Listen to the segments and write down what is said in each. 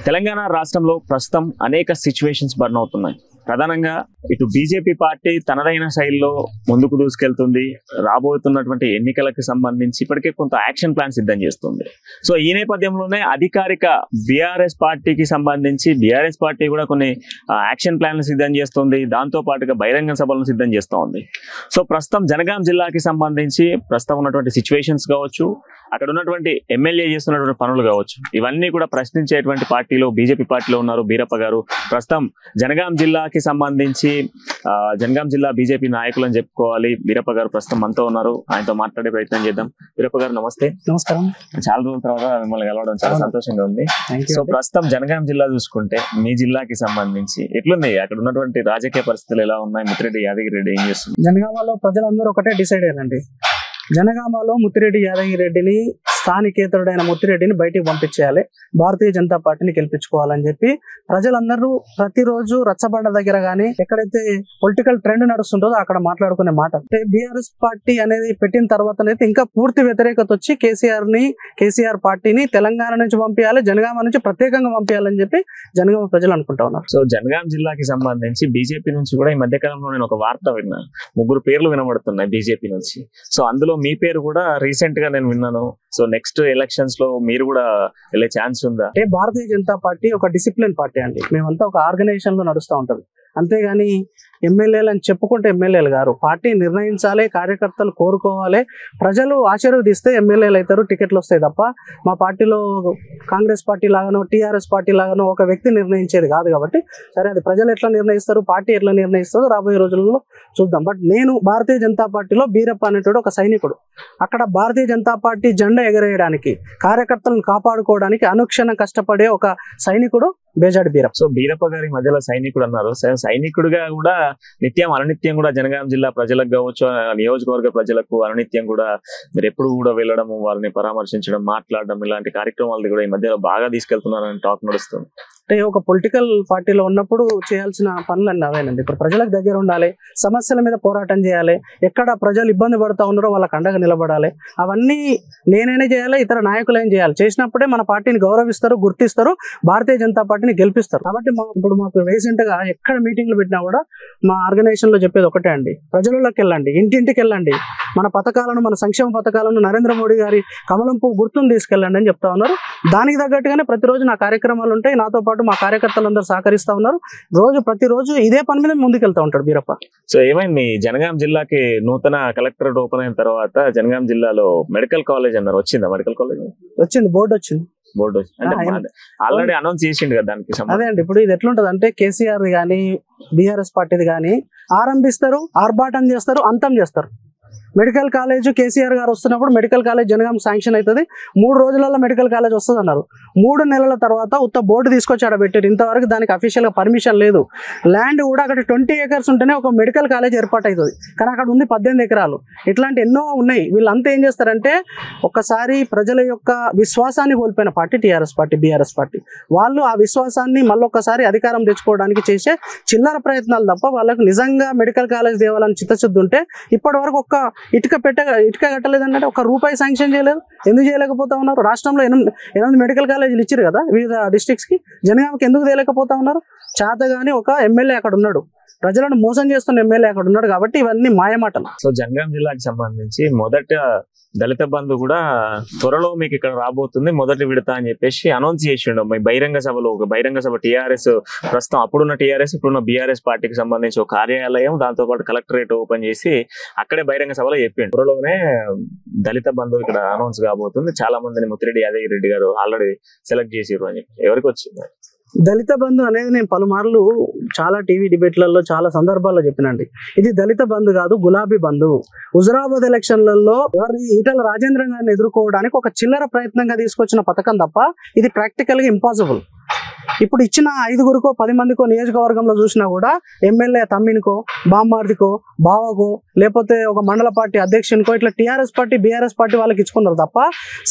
తెలంగాణ రాష్ట్రంలో ప్రస్తుతం అనేక సిచ్యువేషన్స్ బర్న్ అవుతున్నాయి. ప్రధానంగా ఇటు బీజేపీ పార్టీ తనదైన శైలిలో ముందుకు దూసుకెళ్తుంది. రాబోతున్నటువంటి ఎన్నికలకు సంబంధించి ఇప్పటికే కొంత యాక్షన్ ప్లాన్ సిద్ధం చేస్తుంది. సో ఈ నేపథ్యంలోనే అధికారిక బీఆర్ఎస్ పార్టీకి సంబంధించి బీఆర్ఎస్ పార్టీ కూడా కొన్ని యాక్షన్ ప్లాన్లు సిద్ధం చేస్తుంది. దాంతో పాటుగా బహిరంగ సభలను సిద్ధం చేస్తూ ఉంది. సో ప్రస్తుతం జనగాం జిల్లాకి సంబంధించి ప్రస్తుతం ఉన్నటువంటి సిచ్యువేషన్స్ కావచ్చు, అక్కడ ఉన్నటువంటి ఎమ్మెల్యే చేస్తున్నటువంటి పనులు కావచ్చు, ఇవన్నీ కూడా ప్రశ్నించేటువంటి పార్టీలో బీజేపీ పార్టీలో ఉన్నారు బీరప్ప గారు. ప్రస్తుతం జనగాం జిల్లాకి సంబంధించి జనగాం జిల్లా బీజేపీ నాయకులు అని చెప్పుకోవాలి. బీరప్ప గారు ప్రస్తుతం మనతో ఉన్నారు. ఆయనతో మాట్లాడే ప్రయత్నం చేద్దాం. బీరప్ప గారు నమస్తే. నమస్కారం. చాలా రోజుల తర్వాత మిమ్మల్ని కలవడం చాలా సంతోషంగా ఉంది. సో ప్రస్తుతం జనగాం జిల్లా చూసుకుంటే మీ జిల్లాకి సంబంధించి ఎట్లుంది, అక్కడ ఉన్నటువంటి రాజకీయ పరిస్థితులు ఎలా ఉన్నాయి? ముత్తిరెడ్డి యాదగిరి రెడ్డి ఏం చేస్తుంది? జనగామలో ప్రజలందరూ ఒకటే డిసైడ్ అయ్యారండి. జనగామలో ముత్తిరెడ్డి యాదగిరి రెడ్డిని, స్థానికేతరుడైన ముత్తిరెడ్డిని బయటికి పంపించేయాలి, భారతీయ జనతా పార్టీని గెలిపించుకోవాలని చెప్పి ప్రజలందరూ ప్రతిరోజు రచ్చబండ దగ్గర కానీ ఎక్కడైతే పొలిటికల్ ట్రెండ్ నడుస్తుంటుందో అక్కడ మాట్లాడుకునే మాట. అంటే బీఆర్ఎస్ పార్టీ అనేది పెట్టిన తర్వాతనైతే ఇంకా పూర్తి వ్యతిరేకత వచ్చి కేసీఆర్ పార్టీని తెలంగాణ నుంచి పంపించాలి, జనగామ నుంచి ప్రత్యేకంగా పంపించాలని చెప్పి జనగామ ప్రజలు అనుకుంటా ఉన్నారు. సో జనగాం జిల్లాకి సంబంధించి బీజేపీ నుంచి కూడా ఈ మధ్య కాలంలో నేను ఒక వార్త విన్నాను. 3 పేర్లు వినబడుతున్నాయి బీజేపీ నుంచి. సో అందులో మీ పేరు కూడా రీసెంట్ గా నేను విన్నాను. సో నెక్స్ట్ ఎలక్షన్స్ లో మీరు కూడా వెళ్ళే ఛాన్స్ ఉందా? అంటే భారతీయ జనతా పార్టీ ఒక డిసిప్లిన్ పార్టీ అండి. మేమంతా ఒక ఆర్గనైజేషన్ లో నడుస్తూ ఉంటది. అంతేగాని ఎమ్మెల్యేలు అని చెప్పుకుంటే ఎమ్మెల్యేలు గారు, పార్టీ నిర్ణయించాలి, కార్యకర్తలు కోరుకోవాలి, ప్రజలు ఆశీర్వదిస్తే ఎమ్మెల్యేలు అవుతారు, టికెట్లు వస్తాయి తప్ప మా పార్టీలో కాంగ్రెస్ పార్టీ లాగానో టీఆర్ఎస్ పార్టీ లాగానో ఒక వ్యక్తి నిర్ణయించేది కాదు. కాబట్టి సరే, అది ప్రజలు ఎట్లా నిర్ణయిస్తారు, పార్టీ ఎట్లా నిర్ణయిస్తుందో రాబోయే రోజుల్లో చూద్దాం. బట్ నేను భారతీయ జనతా పార్టీలో బీరప్ప అనేటువంటి ఒక సైనికుడు. అక్కడ భారతీయ జనతా పార్టీ జెండా ఎగరేయడానికి, కార్యకర్తలను కాపాడుకోవడానికి అనుక్షణం కష్టపడే ఒక సైనికుడు బేజాడి బీరప్ప. సో బీరప్ప గారి మధ్యలో సైనికుడు అన్నారు. సైనికుడిగా కూడా నిత్యం అనునిత్యం కూడా జనగాం జిల్లా ప్రజలకు కావచ్చు, నియోజకవర్గ ప్రజలకు అనునిత్యం కూడా మీరు ఎప్పుడు కూడా వెళ్ళడము, వారిని పరామర్శించడం, మాట్లాడడం, ఇలాంటి కార్యక్రమాలు కూడా ఈ మధ్యలో బాగా తీసుకెళ్తున్నారని టాక్ నడుస్తుంది. అంటే ఒక పొలిటికల్ పార్టీలో ఉన్నప్పుడు చేయాల్సిన పనులన్నీ అవేనండి. ఇప్పుడు ప్రజలకు దగ్గర ఉండాలి, సమస్యల మీద పోరాటం చేయాలి, ఎక్కడ ప్రజలు ఇబ్బంది పడుతూ ఉన్నారో వాళ్ళకి అండగా నిలబడాలి. అవన్నీ నేనైనా చేయాలి, ఇతర నాయకులు ఏం చేయాలి. చేసినప్పుడే మన పార్టీని గౌరవిస్తారు, గుర్తిస్తారు, భారతీయ జనతా పార్టీని గెలిపిస్తారు. కాబట్టి ఇప్పుడు మాకు రీసెంట్ గా ఎక్కడ మీటింగ్లు పెట్టినా కూడా మా ఆర్గనైజేషన్ లో చెప్పేది ఒకటే అండి: ప్రజలలోకి వెళ్ళండి, ఇంటింటికి వెళ్ళండి, మన పథకాలను, మన సంక్షేమ పథకాలను, నరేంద్ర మోడీ గారి కమలం పువ్వు గుర్తును తీసుకెళ్ళండి అని చెప్తా ఉన్నారు. దానికి తగ్గట్టుగానే ప్రతిరోజు నా కార్యక్రమాలు ఉంటాయి. నాతో పాటు మా కార్యకర్తలందరూ సహకరిస్తా ఉన్నారు. ప్రతిరోజు ఇదే పని మీద ముందుకెళ్తా ఉంటాడు బీరప్ప. సో ఏమైంది, జనగాం జిల్లాకి నూతన కలెక్టరేట్ ఓపెన్ అయిన తర్వాత జనగాం జిల్లాలో మెడికల్ కాలేజ్ అన్నారు, వచ్చిందా? మెడికల్ కాలేజ్ వచ్చింది, బోర్డు వచ్చింది. ఆల్రెడీ అనౌన్స్ చేసిండు కదా దానికి. అదే అండి, ఇప్పుడు ఇది ఎట్లుంటది అంటే కేసీఆర్ గానీ బీఆర్ఎస్ పార్టీది కానీ ఆరంభిస్తారు, ఆర్భాటం చేస్తారు, అంతం చేస్తారు. మెడికల్ కాలేజ్ కేసీఆర్ గారు వస్తున్నప్పుడు మెడికల్ కాలేజ్ జనగాం శాంక్షన్ అవుతుంది. 3 రోజులలో మెడికల్ కాలేజ్ వస్తుంది అన్నారు. 3 నెలల తర్వాత ఉత్త బోర్డు తీసుకొచ్చి ఆడ పెట్టారు. ఇంతవరకు దానికి అఫీషియల్గా పర్మిషన్ లేదు. ల్యాండ్ కూడా అక్కడ 20 acres ఉంటేనే ఒక మెడికల్ కాలేజ్ ఏర్పాటు అవుతుంది. కానీ అక్కడ ఉంది 18 ఎకరాలు. ఇట్లాంటి ఎన్నో ఉన్నాయి. వీళ్ళంతా ఏం చేస్తారంటే ఒక్కసారి ప్రజల యొక్క విశ్వాసాన్ని కోల్పోయిన party TRS party, BRS party. వాళ్ళు ఆ విశ్వాసాన్ని మళ్ళొక్కసారి అధికారం తెచ్చుకోవడానికి చేసే చిల్లర ప్రయత్నాలు తప్ప వాళ్ళకు నిజంగా మెడికల్ కాలేజ్ దేవాలని చిత్తశుద్ధి ఉంటే ఇప్పటి వరకు ఒక్క ఇటుక కట్టలేదన్నట్టు ఒక రూపాయి శాంక్షన్ చేయలేదు. ఎందుకు చేయలేకపోతా ఉన్నారు? రాష్ట్రంలో 8 మెడికల్ కాలేజీలు ఇచ్చారు కదా వివిధ డిస్ట్రిక్ట్స్ కి. జనగామకి ఎందుకు తేలేకపోతా ఉన్నారు? చేతగాని ఒక ఎమ్మెల్యే అక్కడ ఉన్నాడు, ప్రజలను మోసం చేస్తున్న ఎమ్మెల్యే అక్కడ ఉన్నాడు. కాబట్టి ఇవన్నీ మాయమాటలు. సో జనగాం జిల్లాకి సంబంధించి మొదట దళిత బంధు కూడా త్వరలో మీకు ఇక్కడ రాబోతుంది, మొదటి విడత అని చెప్పేసి అనౌన్స్ చేసిండు. మీ బహిరంగ సభలో, ఒక బహిరంగ సభ టీఆర్ఎస్ ప్రస్తుతం అప్పుడున్న టీఆర్ఎస్ ఇప్పుడున్న బీఆర్ఎస్ పార్టీకి సంబంధించి ఒక కార్యాలయం, దాంతో పాటు కలెక్టరేట్ ఓపెన్ చేసి అక్కడే బహిరంగ సభలో చెప్పిండు త్వరలోనే దళిత బంధు ఇక్కడ అనౌన్స్ కాబోతుంది. చాలా మందిని ముత్తిరెడ్డి యాదగిరి రెడ్డి గారు ఆల్రెడీ సెలెక్ట్ చేసిర్రు అని చెప్పి. ఎవరికి వచ్చింది దళిత బంధు అనేది? నేను పలుమార్లు చాలా టీవీ డిబేట్లలో చాలా సందర్భాల్లో చెప్పినండి. ఇది దళిత బంధు కాదు, గులాబీ బంధు. హుజురాబాద్ ఎలక్షన్లలో ఎవరిని ఈటల రాజేంద్ర గారిని ఎదుర్కోవడానికి ఒక చిల్లర ప్రయత్నంగా తీసుకొచ్చిన పథకం తప్ప ఇది ప్రాక్టికల్ గా ఇంపాసిబుల్. ఇప్పుడు ఇచ్చిన 5గురికో 10 మందికో నియోజకవర్గంలో చూసినా కూడా ఎమ్మెల్యే తమ్మినికో, బామ్మార్దికో, బావకో, లేకపోతే ఒక మండల పార్టీ అధ్యక్షునికో ఇట్లా టీఆర్ఎస్ పార్టీ, బీఆర్ఎస్ పార్టీ వాళ్ళకి ఇచ్చుకున్నారు తప్ప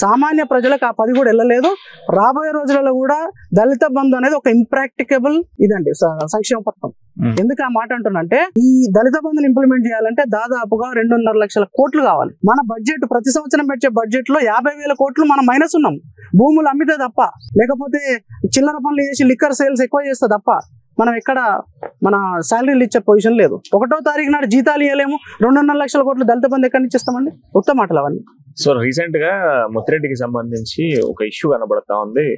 సామాన్య ప్రజలకు ఆ 10 కూడా వెళ్ళలేదు. రాబోయే రోజులలో కూడా దళిత బంధు అనేది ఒక ఇంప్రాక్టికబుల్ ఇదండి సంక్షేమ పథకం. ఎందుకు ఆ మాట అంటున్నంటే ఈ దళిత బంధుని ఇంప్లిమెంట్ చేయాలంటే దాదాపుగా 2.5 లక్షల కోట్లు కావాలి. మన బడ్జెట్ ప్రతి సంవత్సరం పెట్టే బడ్జెట్ లో 50,000 కోట్లు మనం మైనస్ ఉన్నాం. భూములు అమ్మితే తప్ప, లేకపోతే చిల్లర పనులు చేసి లిక్కర్ సేల్స్ ఎక్కువ చేస్తే తప్ప మనం ఎక్కడ మన శాలరీలు ఇచ్చే పొజిషన్ లేదు. 1వ తారీఖు నాడు జీతాలు ఇవ్వలేము. 2.5 లక్షల కోట్లు దళిత బంధు ఎక్కడి నుంచి ఇస్తామండి? ఉత్తమ మాటలు అవన్నీ. సో రీసెంట్ గా ముత్తిరెడ్డికి సంబంధించి ఒక ఇష్యూ కనబడతా ఉంది.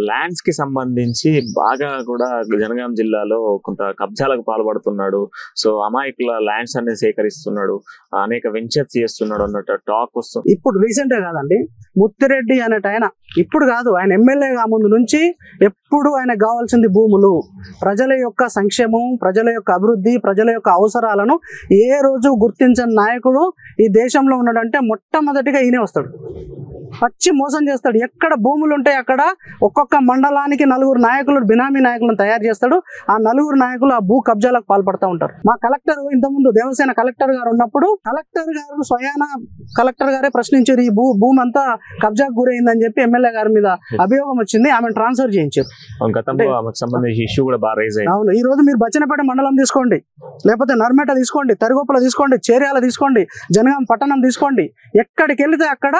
ల్యాండ్స్ కి సంబంధించి బాగా కూడా జనగాం జిల్లాలో కొంత కబ్జాలకు పాల్పడుతున్నాడు. సో అమాయకుల ల్యాండ్స్ అనేది సేకరిస్తున్నాడు, అనేక వెంచర్స్ చేస్తున్నాడు అన్నట్టు టాక్ వస్తుంది. ఇప్పుడు రీసెంట్ గా కాదండి, ముత్తిరెడ్డి అనేట ఆయన ఇప్పుడు కాదు, ఆయన ఎమ్మెల్యేగా ముందు నుంచి ఎప్పుడు ఆయనకు కావాల్సింది భూములు, ప్రజల యొక్క సంక్షేమం, ప్రజల యొక్క అభివృద్ధి, ప్రజల యొక్క అవసరాలను ఏ రోజు గుర్తించని నాయకుడు ఈ దేశంలో ఉన్నాడంటే మొట్టమొదటిగా ఈయనే వస్తాడు. పచ్చి మోసం చేస్తాడు. ఎక్కడ భూములు ఉంటాయి అక్కడ ఒక్కొక్క మండలానికి 4 నాయకులు, బినామీ నాయకులను తయారు చేస్తాడు. ఆ 4 నాయకులు ఆ భూ కబ్జాలకు పాల్పడుతూ ఉంటారు. మా కలెక్టర్ ఇంతకుముందు దేవసేన కలెక్టర్ గారు ఉన్నప్పుడు కలెక్టర్ గారు స్వయాన కలెక్టర్ గారే ప్రశ్నించారు, ఈ భూమి అంతా కబ్జాకు గురైందని చెప్పి ఎమ్మెల్యే గారి మీద అభియోగం వచ్చింది. ఆమెను ట్రాన్స్ఫర్ చేయించారు. అవును, ఈ రోజు మీరు బచ్చనపేట మండలం తీసుకోండి, లేకపోతే నర్మేట తీసుకోండి, తరిగొప్పల తీసుకోండి, చేర్యాల తీసుకోండి, జనగాం పట్టణం తీసుకోండి, ఎక్కడికి వెళితే అక్కడ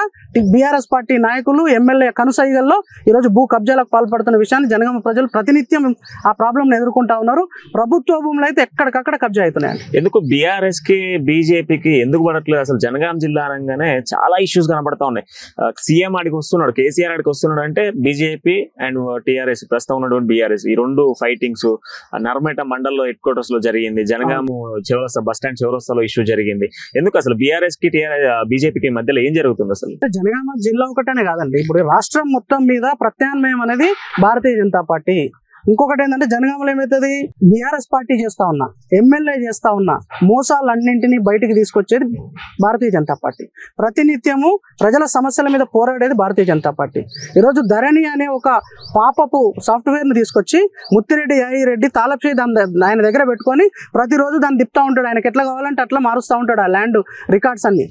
బీఆర్ఎస్ పార్టీ నాయకులు, ఎమ్మెల్యే కనుసైగల్లో ఈరోజు భూ కబ్జాలకు పాల్పడుతున్న విషయాన్ని జనగామ ప్రజలు ప్రతినిత్యం ఆ ప్రాబ్లం ఎదుర్కొంటా ఉన్నారు. ప్రభుత్వ భూములు అయితే ఎక్కడికక్కడ కబ్జా అవుతున్నాయి. ఎందుకు బీఆర్ఎస్ కి బీజేపీకి ఎందుకు పడట్లేదు? అసలు జనగాం జిల్లా అనగానే చాలా ఇష్యూస్ కనబడతా ఉన్నాయి. సీఎం ఆడికి వస్తున్నాడు, కేసీఆర్ ఆడికి వస్తున్నాడు అంటే బీజేపీ అండ్ టీఆర్ఎస్, ప్రస్తుతం ఉన్నటువంటి బీఆర్ఎస్, ఈ 2 ఫైటింగ్స్ నర్మేట మండల్లో హెడ్ క్వార్టర్స్ లో జరిగింది. జనగాం చివరస్తా బస్ స్టాండ్ చివరస్తాలో ఇష్యూ జరిగింది. ఎందుకు అసలు బీఆర్ఎస్ కి బీజేపీకి మధ్యలో ఏం జరుగుతుంది? అసలు జనగామ జిల్లా ఒకటనే కాదండి, ఇప్పుడు రాష్ట్రం మొత్తం మీద ప్రత్యామ్నాయం అనేది భారతీయ జనతా పార్టీ. ఇంకొకటి ఏంటంటే జనగామలో ఏమవుతుంది, బీఆర్ఎస్ పార్టీ చేస్తా ఉన్నా, ఎమ్మెల్యే చేస్తా ఉన్నా మోసాలన్నింటినీ బయటికి తీసుకొచ్చేది భారతీయ జనతా పార్టీ. ప్రతినిత్యము ప్రజల సమస్యల మీద పోరాడేది భారతీయ జనతా పార్టీ. ఈరోజు ధరణి అనే ఒక పాపపు సాఫ్ట్వేర్ని తీసుకొచ్చి ముత్తిరెడ్డి యాయిరెడ్డి తాళప్చేయి ఆయన దగ్గర పెట్టుకొని ప్రతిరోజు దాన్ని తిప్పుతూ ఉంటాడు. ఆయనకి ఎట్లా కావాలంటే అట్లా మారుస్తూ ఉంటాడు ఆ ల్యాండ్ రికార్డ్స్ అన్ని.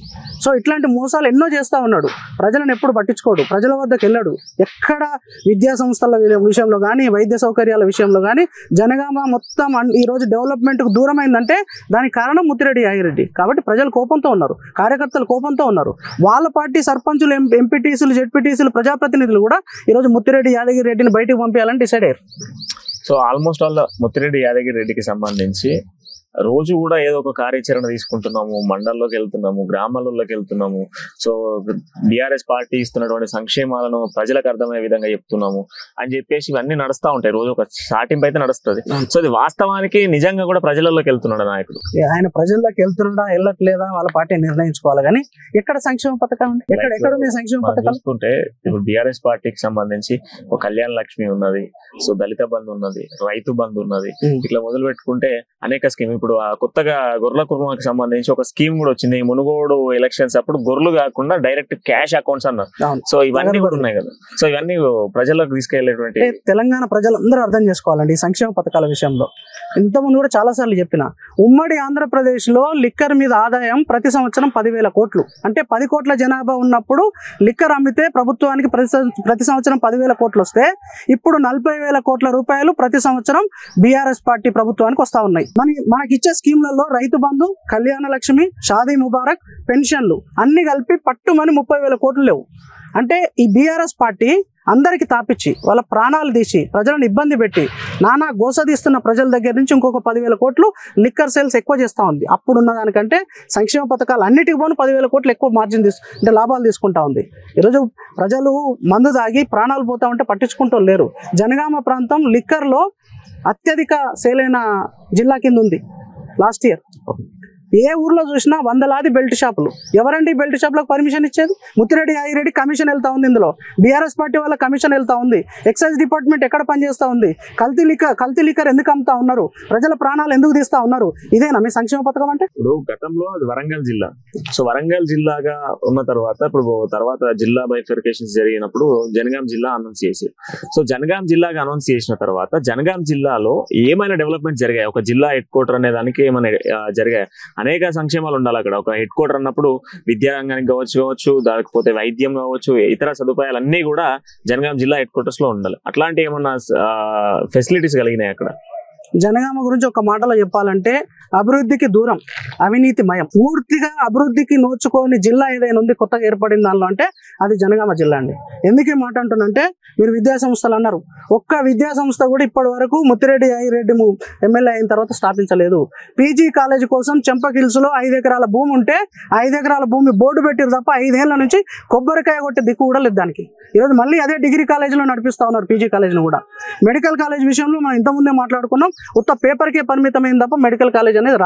సో ఇట్లాంటి మోసాలు ఎన్నో చేస్తూ ఉన్నాడు. ప్రజలను ఎప్పుడు పట్టించుకోడు, ప్రజల వద్దకు వెళ్ళాడు. ఎక్కడ విద్యా సంస్థల విషయంలో కానీ, వైద్య సౌకర్యాల విషయంలో కానీ జనగామ మొత్తం ఈ రోజు డెవలప్మెంట్ కు దూరమైందంటే దానికి కారణం ముత్తిరెడ్డి యాగిరెడ్డి. కాబట్టి ప్రజలు కోపంతో ఉన్నారు, కార్యకర్తలు కోపంతో ఉన్నారు. వాళ్ళ పార్టీ సర్పంచులు, ఎంపీటీసీలు, జెడ్పీటీసీలు, ప్రజాప్రతినిధులు కూడా ఈరోజు ముత్తిరెడ్డి యాదగిరెడ్డిని బయటకు పంపించాలని డిసైడ్ అయ్యారు. సో ఆల్మోస్ట్ ఆల్ ముత్తిరెడ్డి యాదగిరెడ్డికి సంబంధించి రోజు కూడా ఏదో ఒక కార్యాచరణ తీసుకుంటున్నాము, మండలంలోకి వెళ్తున్నాము, గ్రామాలలోకి వెళ్తున్నాము. సో బీఆర్ఎస్ పార్టీ ఇస్తున్నటువంటి సంక్షేమాలను ప్రజలకు అర్థమయ్యే విధంగా చెప్తున్నాము అని చెప్పేసి ఇవన్నీ నడుస్తూ ఉంటాయి. రోజు ఒక సాటింపు అయితే నడుస్తుంది. సో ఇది వాస్తవానికి నిజంగా కూడా ప్రజలలోకి వెళ్తున్నాడు నాయకుడు. ఆయన ప్రజల్లోకి వెళ్తున్నాడా వెళ్ళట్లేదా వాళ్ళ పార్టీ నిర్ణయించుకోవాలి. కానీ ఎక్కడ సంక్షేమ పథకం, ఎక్కడ సంక్షేమ పథకాలు చూసుకుంటే ఇప్పుడు బీఆర్ఎస్ పార్టీకి సంబంధించి ఒక కళ్యాణ లక్ష్మి ఉన్నది, సో దళిత బంధు ఉన్నది, రైతు బంధు ఉన్నది, ఇట్లా మొదలు పెట్టుకుంటే అనేక స్కీమ్. ఇప్పుడు కొత్తగా గొర్రెల కుటుంబానికి సంబంధించి ఒక స్కీమ్ కూడా వచ్చింది. మునుగోడు ఎలక్షన్స్ అప్పుడు గొర్రెలు కాకుండా డైరెక్ట్ క్యాష్ అకౌంట్స్ అన్నారు. సో ఇవన్నీ కూడా ఉన్నాయి కదా. సో ఇవన్నీ ప్రజలకు తీసుకెళ్లేటువంటి తెలంగాణ ప్రజలందరూ అర్థం చేసుకోవాలండి ఈ సంక్షేమ పథకాల విషయంలో. ఇంతకుముందు కూడా చాలా సార్లు చెప్పిన, ఉమ్మడి ఆంధ్రప్రదేశ్ లో లిక్కర్ మీద ఆదాయం ప్రతి సంవత్సరం 10,000 కోట్లు. అంటే 10 కోట్ల జనాభా ఉన్నప్పుడు లిక్కర్ అమ్మితే ప్రభుత్వానికి ప్రతి సంవత్సరం 10,000 కోట్లు వస్తే ఇప్పుడు 40,000 కోట్ల రూపాయలు ప్రతి సంవత్సరం బీఆర్ఎస్ పార్టీ ప్రభుత్వానికి వస్తా ఉన్నాయి. మనకి ఇచ్చే స్కీమ్లలో రైతు బంధు, కళ్యాణ లక్ష్మి, షాదీ ముబారక్, పెన్షన్లు అన్ని కలిపి పట్టుమని 30,000 కోట్లు లేవు. అంటే ఈ బీఆర్ఎస్ పార్టీ అందరికి తాపిచ్చి వాళ్ళ ప్రాణాలు తీసి ప్రజలను ఇబ్బంది పెట్టి నానా గోసదీస్తున్న ప్రజల దగ్గర నుంచి ఇంకొక 10,000 కోట్లు లిక్కర్ సేల్స్ ఎక్కువ చేస్తూ ఉంది. అప్పుడున్న దానికంటే సంక్షేమ పథకాలు అన్నిటికి పోను 10,000 కోట్లు ఎక్కువ మార్జిన్ అంటే లాభాలు తీసుకుంటా ఉంది. ఈరోజు ప్రజలు మందు తాగి ప్రాణాలు పోతా ఉంటే పట్టించుకుంటూ లేరు. జనగామ ప్రాంతం లిక్కర్లో అత్యధిక సేల్ అయిన జిల్లా కింద ఉంది లాస్ట్ ఇయర్. ఏ ఊర్లో చూసినా వందలాది బెల్ట్ షాపులు. ఎవరండి బెల్ట్ షాపులకు పర్మిషన్ ఇచ్చేది? ముత్తిరెడ్డి యాగిరెడ్డి కమిషన్ వెళ్తా ఉంది. ఇందులో బీఆర్ఎస్ పార్టీ వాళ్ళ కమిషన్ వెళ్తా ఉంది. ఎక్సైజ్ డిపార్ట్మెంట్ ఎక్కడ పనిచేస్తూ ఉంది? కల్తీ లిక్కర్ ఎందుకు అమ్ముతా ఉన్నారు? ప్రజల ప్రాణాలు ఎందుకు తీస్తా ఉన్నారు? ఇదేనా మీ సంక్షేమ పథకం అంటే? ఇప్పుడు గతంలో అది వరంగల్ జిల్లా. సో వరంగల్ జిల్లాగా ఉన్న తర్వాత జిల్లా బైఫర్కేషన్స్ జరిగినప్పుడు జనగాం జిల్లా అనౌన్స్ చేసి, సో జనగాం జిల్లాగా అనౌన్స్ చేసిన తర్వాత జనగాం జిల్లాలో ఏమైనా డెవలప్మెంట్ జరిగాయి? ఒక జిల్లా హెడ్ క్వార్టర్ అనే దానికి ఏమైనా జరిగాయి? అనేక సంక్షేమాలు ఉండాలి అక్కడ. ఒక హెడ్ క్వార్టర్ అన్నప్పుడు విద్యారంగానికి కావచ్చు, లేకపోతే వైద్యం కావచ్చు, ఇతర సదుపాయాలు అన్ని కూడా జనగాం జిల్లా హెడ్ క్వార్టర్స్ లో ఉండాలి. అట్లాంటి ఏమన్నా ఫెసిలిటీస్ కలిగినాయి అక్కడ? జనగామ గురించి ఒక మాటలో చెప్పాలంటే అభివృద్ధికి దూరం, అవినీతిమయం. పూర్తిగా అభివృద్ధికి నోచుకోని జిల్లా ఏదైనా ఉంది కొత్తగా ఏర్పడిన దానిలో అంటే అది జనగామ జిల్లా అండి. ఎందుకు ఈ మాట అంటున్నంటే, మీరు విద్యా సంస్థలు అన్నారు, ఒక్క విద్యా సంస్థ కూడా ఇప్పటి వరకు ముత్తిరెడ్డి యాగిరెడ్డి ఎమ్మెల్యే అయిన తర్వాత స్థాపించలేదు. పీజీ కాలేజ్ కోసం చెంపకిల్స్లో 5 ఎకరాల భూమి ఉంటే 5 ఎకరాల భూమి బోర్డు పెట్టిరు తప్ప 5 ఏళ్ల నుంచి కొబ్బరికాయ కొట్టే దిక్కు కూడా లేదు దానికి. ఈరోజు మళ్ళీ అదే డిగ్రీ కాలేజీలో నడిపిస్తా ఉన్నారు, పీజీ కాలేజీని కూడా. మెడికల్ కాలేజ్ విషయంలో మనం ఇంతకుముందే మాట్లాడుకున్నాం, ఉత్త పేపర్కే పరిమితమైంది తప్ప మెడికల్ కాలేజ్ అనేది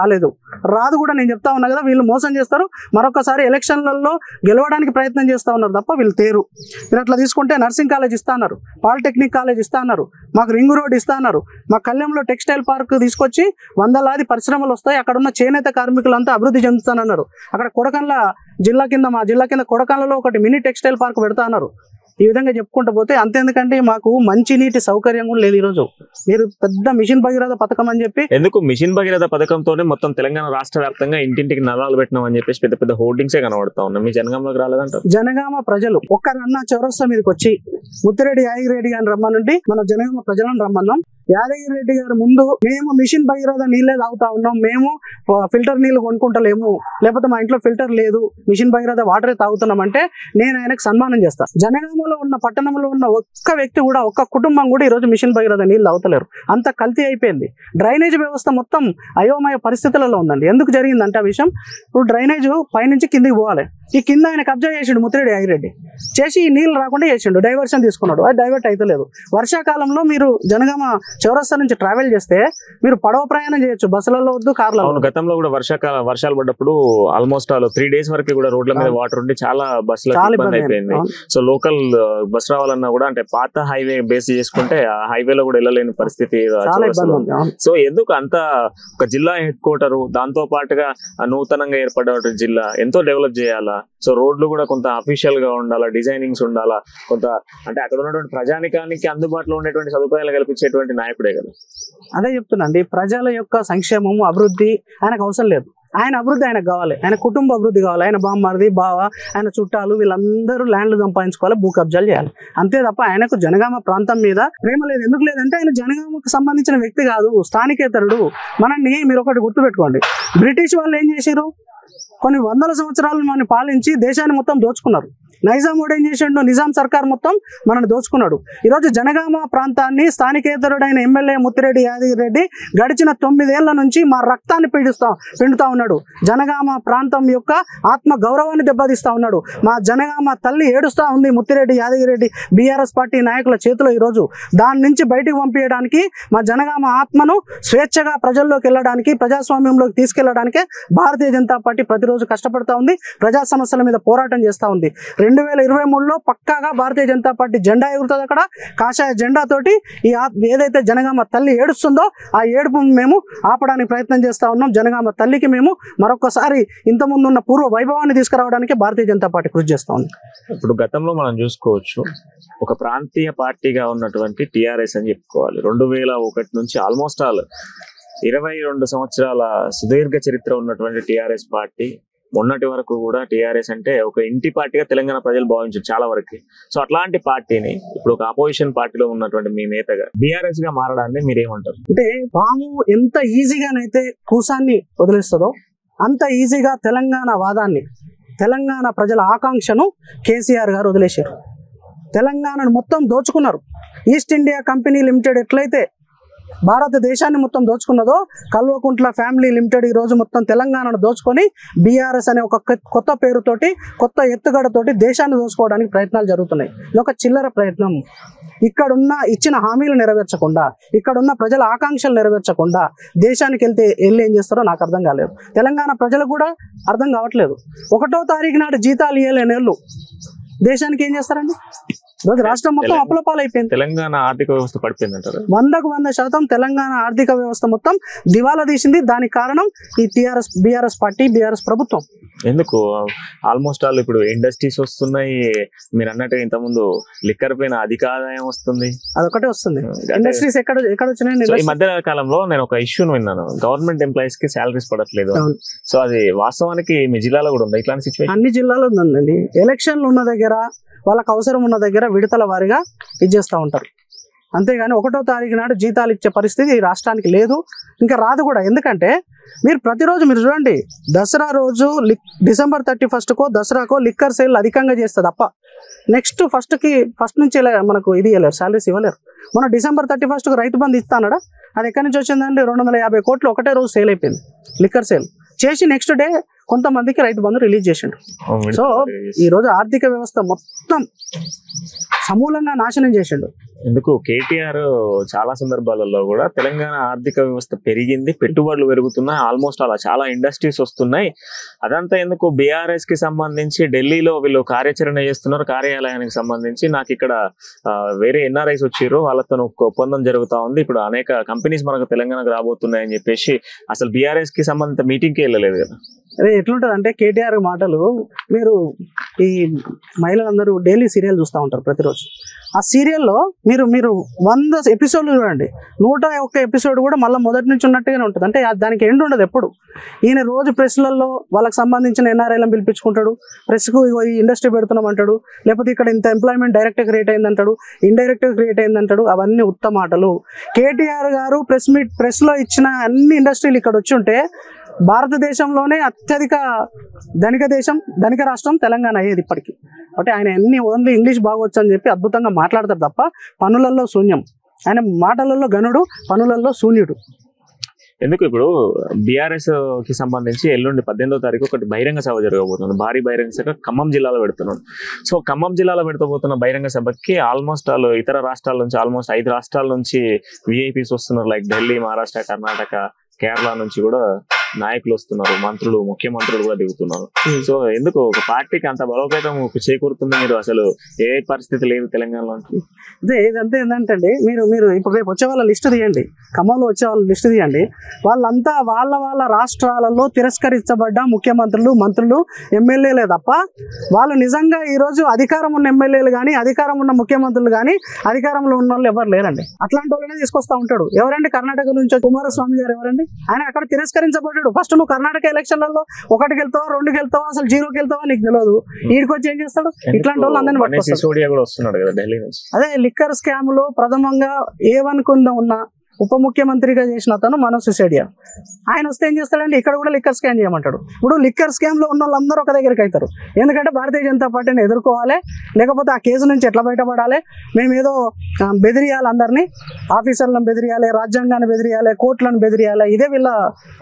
రాదు కూడా. నేను చెప్తా ఉన్నా కదా, వీళ్ళు మోసం చేస్తారు, మరొకసారి ఎలక్షన్లలో గెలవడానికి ప్రయత్నం చేస్తూ ఉన్నారు తప్ప వీళ్ళు తేరు. మీరు అట్లా తీసుకుంటే నర్సింగ్ కాలేజ్ ఇస్తా అన్నారు, పాలిటెక్నిక్ కాలేజ్ ఇస్తా అన్నారు, మాకు రింగ్ రోడ్ ఇస్తా అన్నారు, మా కళ్యాణంలో టెక్స్టైల్ పార్క్ తీసుకొచ్చి 100లాది పరిశ్రమలు వస్తాయి, అక్కడ ఉన్న చేనేత కార్మికులంతా అభివృద్ధి చెందుతానన్నారు. అక్కడ కొడకండ్ల మా జిల్లా కింద కొడకండ్లలో ఒకటి మినీ టెక్స్టైల్ పార్క్ పెడతా అన్నారు. ఈ విధంగా చెప్పుకుంటూ పోతే అంతేందుకంటే మాకు మంచినీటి సౌకర్యం కూడా లేదు. ఈరోజు మీరు పెద్ద మిషన్ భగీరథ పథకం అని చెప్పి, ఎందుకు మిషన్ భగీరథ పథకంతోనే మొత్తం తెలంగాణ రాష్ట్ర వ్యాప్తంగా ఇంటింటికి నలాలు పెట్టినాం అని చెప్పేసి పెద్ద పెద్ద హోర్డింగ్సే కనబడతా ఉన్నాయి. మీ జనగాంలోకి రాలేదంటారు? జనగామ ప్రజలు ఒక్కరన్నా చౌరస్తా మీదకి వచ్చి ముత్తిరెడ్డి యాగిరెడ్డి గారిని రమ్మనండి, మన జనగామ ప్రజలను రమ్మన్నాం. యాదగిరి రెడ్డి గారు ముందు మేము మిషన్ భగీరథ నీళ్ళే తాగుతా ఉన్నాం, మేము ఫిల్టర్ నీళ్ళు కొనుక్కుంటలేము, లేకపోతే మా ఇంట్లో ఫిల్టర్ లేదు, మిషన్ భగీరథ వాటరే తాగుతున్నాం అంటే నేను ఆయనకు సన్మానం చేస్తాను. జనగామలో ఉన్న పట్టణంలో ఉన్న ఒక్క వ్యక్తి కూడా, ఒక్క కుటుంబం కూడా ఈరోజు మిషన్ భగీరథ నీళ్ళు తాగుతలేరు. అంత కల్తీ అయిపోయింది. డ్రైనేజ్ వ్యవస్థ మొత్తం అయోమయ పరిస్థితులలో ఉందండి. ఎందుకు జరిగిందంటే ఆ విషయం, ఇప్పుడు డ్రైనేజ్ పైనుంచి కిందికి పోవాలి, ఈ కింద ఆయన కబ్జా చేసిండు ముత్తిరెడ్డి యాగిరెడ్డి, చేసి ఈ నీళ్ళు రాకుండా చేసిండు, డైవర్షన్ తీసుకున్నాడు, అది డైవర్ట్ అవుతలేదు. వర్షాకాలంలో మీరు జనగామ చౌరస్తా నుంచి ట్రావెల్ చేస్తే మీరు పడవ ప్రయాణం చేయొచ్చు, బస్సులలో వద్దు, కార్లలో. గతంలో కూడా వర్షాలు పడ్డప్పుడు ఆల్మోస్ట్ 3 days వరకు కూడా రోడ్ల మీద వాటర్ ఉండి చాలా బస్సులకు ఇబ్బంది అయిపోయింది. సో లోకల్ బస్ రావాలన్నా కూడా, అంటే పాత హైవే బేస్ చేసుకుంటే ఆ హైవేలో కూడా వెళ్ళలేని పరిస్థితి. సో ఎందుకు అంత ఒక జిల్లా హెడ్ క్వార్టర్, దాంతో పాటుగా నూతనంగా ఏర్పడ్డ జిల్లా ఎంతో డెవలప్ చేయాలా. సో రోడ్లు కూడా కొంత అఫీషియల్ గా ఉండాలా, డిజైనింగ్స్ ఉండాలా, కొంత అంటే అక్కడ ఉన్నటువంటి ప్రజానికానికి అందుబాటులో ఉండేటువంటి సదుపాయాలు కల్పించేటువంటి నాయకుడే కదా. అదే చెప్తున్నాండి, ప్రజల యొక్క సంక్షేమము, అభివృద్ధి ఆయనకు అవసరం లేదు. ఆయన అభివృద్ధి ఆయనకు కావాలి, ఆయన కుటుంబ అభివృద్ధి కావాలి. ఆయన బామ్మర్ది, బావ, ఆయన చుట్టాలు వీళ్ళందరూ ల్యాండ్లు సంపాదించుకోవాలి, భూ కబ్జాలు చేయాలి, అంతే తప్ప ఆయనకు జనగామ ప్రాంతం మీద ప్రేమ లేదు. ఎందుకు లేదంటే ఆయన జనగామకు సంబంధించిన వ్యక్తి కాదు, స్థానికేతరుడు. మనల్ని మీరు ఒకటి గుర్తుపెట్టుకోండి, బ్రిటిష్ వాళ్ళు ఏం చేశారు, కొన్ని వందల సంవత్సరాలు మనల్ని పాలించి దేశాన్ని మొత్తం దోచుకున్నారు. నైజాం వాడు ఏం చేసిండు, నిజాం సర్కార్ మొత్తం మనల్ని దోచుకున్నాడు. ఈరోజు జనగామ ప్రాంతాన్ని స్థానికేతరుడైన ఎమ్మెల్యే ముత్తిరెడ్డి యాదగిరెడ్డి గడిచిన 9 ఏళ్ల నుంచి మా రక్తాన్ని పిండుతా ఉన్నాడు. జనగామ ప్రాంతం యొక్క ఆత్మ గౌరవాన్ని దెబ్బతీస్తా ఉన్నాడు. మా జనగామ తల్లి ఏడుస్తా ఉంది ముత్తిరెడ్డి యాదగిరెడ్డి బీఆర్ఎస్ పార్టీ నాయకుల చేతిలో. ఈరోజు దాని నుంచి బయటికి పంపించడానికి, మా జనగామ ఆత్మను స్వేచ్ఛగా ప్రజల్లోకి వెళ్ళడానికి, ప్రజాస్వామ్యంలోకి తీసుకెళ్లడానికే భారతీయ జనతా పార్టీ ప్రతిరోజు కష్టపడతా ఉంది, ప్రజా సమస్యల మీద పోరాటం చేస్తూ ఉంది. 2023లో పక్కాగా భారతీయ జనతా పార్టీ జెండా ఎగురుతుంది. అక్కడ కాషాయ జెండాతోటి ఈ ఏదైతే జనగామ తల్లి ఏడుస్తుందో ఆ ఏడుపు మేము ఆపడానికి ప్రయత్నం చేస్తూ ఉన్నాం. జనగామ తల్లికి మేము మరొకసారి ఇంతకుముందు ఉన్న పూర్వ వైభవాన్ని తీసుకురావడానికి భారతీయ జనతా పార్టీ కృషి చేస్తూ ఉంది. ఇప్పుడు గతంలో మనం చూసుకోవచ్చు, ఒక ప్రాంతీయ పార్టీగా ఉన్నటువంటి టీఆర్ఎస్ అని చెప్పుకోవాలి. 2001 నుంచి ఆల్మోస్ట్ 22 సంవత్సరాల సుదీర్ఘ చరిత్ర ఉన్నటువంటి టీఆర్ఎస్ పార్టీ, మొన్నటి వరకు కూడా టీఆర్ఎస్ అంటే ఒక ఇంటి పార్టీగా తెలంగాణ ప్రజలు భావించారు చాలా వరకు. సో అట్లాంటి పార్టీని ఇప్పుడు ఒక అపోజిషన్ పార్టీలో ఉన్నటువంటి మీ నేతగా బీఆర్ఎస్ గా మారడాన్ని మీరేమంటారు? అంటే పాము ఎంత ఈజీగానైతే కూసాన్ని వదిలేస్తుందో అంత ఈజీగా తెలంగాణ వాదాన్ని, తెలంగాణ ప్రజల ఆకాంక్షను కేసీఆర్ గారు వదిలేశారు. తెలంగాణను మొత్తం దోచుకున్నారు. ఈస్ట్ ఇండియా కంపెనీ లిమిటెడ్ ఎట్లయితే భారతదేశాన్ని మొత్తం దోచుకున్నదో, కల్వకుంట్ల ఫ్యామిలీ లిమిటెడ్ ఈరోజు మొత్తం తెలంగాణను దోచుకొని బీఆర్ఎస్ అనే ఒక కొత్త పేరుతోటి, కొత్త ఎత్తుగడతోటి దేశాన్ని దోచుకోవడానికి ప్రయత్నాలు జరుగుతున్నాయి. ఇది ఒక చిల్లర ప్రయత్నం. ఇక్కడున్న ఇచ్చిన హామీలు నెరవేర్చకుండా, ఇక్కడున్న ప్రజల ఆకాంక్షలు నెరవేర్చకుండా దేశానికి వెళ్ళి ఏం చేస్తారో నాకు అర్థం కాలేదు. తెలంగాణ ప్రజలకు కూడా అర్థం కావట్లేదు. 1వ తారీఖు నాడు జీతాలు ఇవ్వలేనేళ్ళు దేశానికి ఏం చేస్తారండి? రోజు రాష్ట్రం మొత్తం అప్పుల పాలైపోయింది. తెలంగాణ ఆర్థిక వ్యవస్థ పడిపోయింది అంటారు. 100% తెలంగాణ ఆర్థిక వ్యవస్థ మొత్తం దివాలా తీసింది. దానికి కారణం ఈ బీఆర్ఎస్ పార్టీ, బీఆర్ఎస్ ప్రభుత్వం. ఎందుకు ఆల్మోస్ట్ ఇప్పుడు ఇండస్ట్రీస్ వస్తున్నాయి, మీరు అన్నట్టుగా ఇంతకుముందు లిక్కర్ పైన అధిక ఆదాయం వస్తుంది, అదొకటే వస్తుంది. ఇండస్ట్రీస్ ఎక్కడ వచ్చినాయి? ఈ మధ్య కాలంలో నేను ఒక ఇష్యూని విన్నాను, గవర్నమెంట్ ఎంప్లాయీస్ కి శాలరీస్ పడట్లేదు. సో అది వాస్తవానికి మీ జిల్లాలో కూడా ఉంది ఇట్లాంటి సిచ్యువేషన్? అన్ని జిల్లాలో ఉందండి. ఎలక్షన్లు ఉన్న దగ్గర, వాళ్ళకి అవసరం ఉన్న దగ్గర విడతల వారిగా ఇచ్చేస్తూ ఉంటారు. అంతేగాని 1వ తారీఖు నాడు జీతాలు ఇచ్చే పరిస్థితి ఈ రాష్ట్రానికి లేదు, ఇంకా రాదు కూడా. ఎందుకంటే మీరు ప్రతిరోజు మీరు చూడండి, దసరా రోజు డిసెంబర్ 31కో దసరాకో లిక్కర్ సేల్ అధికంగా చేస్తుంది తప్ప నెక్స్ట్ ఫస్ట్ నుంచి మనకు ఇది ఇవ్వలేరు, శాలరీస్ ఇవ్వలేరు. మన డిసెంబర్ 31కు రైతు బంధు ఇస్తానడా, అది ఎక్కడి నుంచి వచ్చిందండి? 250 కోట్లు ఒకటే రోజు సేల్ అయిపోయింది లిక్కర్ సేల్ చేసి, నెక్స్ట్ డే కొంతమందికి రైతు బంధు రిలీజ్ చేసిండు. సో ఈ రోజు ఆర్థిక వ్యవస్థ మొత్తం సమూలంగా నాశనం చేసిండు. ఎందుకు కేటీఆర్ చాలా సందర్భాలలో కూడా తెలంగాణ ఆర్థిక వ్యవస్థ పెరిగింది, పెట్టుబడులు పెరుగుతున్నాయి, ఆల్మోస్ట్ అలా చాలా ఇండస్ట్రీస్ వస్తున్నాయి. అదంతా ఎందుకు బీఆర్ఎస్ కి సంబంధించి ఢిల్లీలో వీళ్ళు కార్యాచరణ చేస్తున్నారు, కార్యాలయానికి సంబంధించి నాకు ఇక్కడ వేరే ఎన్ఆర్ఐస్ వచ్చారు, వాళ్ళతో ఒక ఒప్పందం జరుగుతూ ఉంది, ఇప్పుడు అనేక కంపెనీస్ మనకు తెలంగాణకు రాబోతున్నాయని చెప్పేసి అసలు బీఆర్ఎస్ కి సంబంధించిన మీటింగ్కి వెళ్ళలేదు కదా. అదే ఎట్లుంటుంది అంటే కేటీఆర్ మాటలు, మీరు ఈ మహిళలందరూ డైలీ సీరియల్ చూస్తూ ఉంటారు ప్రతిరోజు. ఆ సీరియల్లో మీరు 100 ఎపిసోడ్లు చూడండి, 101 ఎపిసోడ్ కూడా మళ్ళీ మొదటి నుంచి ఉన్నట్టుగానే ఉంటుంది. అంటే దానికి ఎండ్ ఉండదు ఎప్పుడు. ఈయన రోజు ప్రెస్లలో వాళ్ళకి సంబంధించిన ఎన్ఆర్ఐలను పిలిపించుకుంటాడు, ప్రెస్కు ఈ ఇండస్ట్రీ పెడుతున్నామంటాడు, లేకపోతే ఇక్కడ ఇంత ఎంప్లాయ్మెంట్ డైరెక్ట్గా క్రియేట్ అయిందంటాడు, ఇండైరెక్ట్గా క్రియేట్ అయిందంటాడు. అవన్నీ ఉత్తమ మాటలు. కేటీఆర్ గారు ప్రెస్లో ఇచ్చిన అన్ని ఇండస్ట్రీలు ఇక్కడ వచ్చి ఉంటే భారతదేశంలోనే అత్యధిక ధనిక రాష్ట్రం తెలంగాణ అయ్యేది ఇప్పటికీ. అంటే ఆయన ఓన్లీ ఇంగ్లీష్ బాగొచ్చు అని చెప్పి అద్భుతంగా మాట్లాడతారు తప్ప పనులలో శూన్యం. ఆయన మాటలలో గనుడు, పనులలో శూన్యుడు. ఎందుకు ఇప్పుడు బీఆర్ఎస్ కి సంబంధించి ఎల్లుండి 18వ తారీఖు ఒకటి బహిరంగ సభ జరగబోతుంది, భారీ బహిరంగ సభ ఖమ్మం జిల్లాలో పెడుతున్నాడు. సో ఖమ్మం జిల్లాలో పెడతబోతున్న బహిరంగ సభకి ఆల్మోస్ట్ ఇతర రాష్ట్రాల నుంచి ఆల్మోస్ట్ 5 రాష్ట్రాల నుంచి విఐపీస్ వస్తున్నారు. లైక్ ఢిల్లీ, మహారాష్ట్ర, కర్ణాటక, కేరళ నుంచి కూడా నాయకులు వస్తున్నారు, మంత్రులు, ముఖ్యమంత్రులు కూడా దిగుతున్నారు. సో ఎందుకు ఒక పార్టీకి అంత బలోపేతం చేకూరుతుంది? మీరు అసలు ఏ పరిస్థితి లేదు తెలంగాణలో. అదే ఇదంతా ఏంటంటే మీరు ఇప్పుడు రేపు వచ్చే వాళ్ళ లిస్టు తీయండి, ఖమ్మంలో వచ్చే వాళ్ళ లిస్టు తీయండి. వాళ్ళంతా వాళ్ళ రాష్ట్రాలలో తిరస్కరించబడ్డ ముఖ్యమంత్రులు, మంత్రులు, ఎమ్మెల్యేలే తప్ప వాళ్ళు నిజంగా ఈరోజు అధికారం ఉన్న ఎమ్మెల్యేలు కానీ, అధికారం ఉన్న ముఖ్యమంత్రులు కానీ, అధికారంలో ఉన్న వాళ్ళు ఎవరు లేరండి. అట్లాంటి వాళ్ళనే తీసుకొస్తా ఉంటాడు. ఎవరండి? కర్ణాటక నుంచి కుమారస్వామి గారు ఎవరండి? ఆయన అక్కడ తిరస్కరించబడ్డాడు. ఫస్ట్ నువ్వు కర్ణాటక ఎలక్షన్లలో 1కి వెళ్తావా, 2కి వెళ్తావా, అసలు 0కి వెళ్తావా నీకు తెలియదు. ఈడికి వచ్చి ఏం చేస్తాడు? ఇట్లాంటి వాళ్ళు అందరినీ పట్టుకొస్తాడు. అదే లిక్కర్ స్కామ్ లో ప్రథమంగా A1 కింద ఉన్న ఉప ముఖ్యమంత్రిగా చేసిన అతను మనోజ్ సిసోడియా. ఆయన వస్తే ఏం చేస్తాడంటే ఇక్కడ కూడా లిక్కర్ స్కామ్ చేయమంటాడు. ఇప్పుడు లిక్కర్ స్కామ్ లో ఉన్న వాళ్ళందరూ ఒక దగ్గరికి అవుతారు. ఎందుకంటే భారతీయ జనతా పార్టీని ఎదుర్కోవాలి, లేకపోతే ఆ కేసు నుంచి ఎట్లా బయటపడాలి, మేము ఏదో బెదిరియాలి, అందరినీ ఆఫీసర్లను బెదిరియాలి, రాజ్యాంగాన్ని బెదిరియాలి, కోర్టులను బెదిరియాలి. ఇదే వీళ్ళ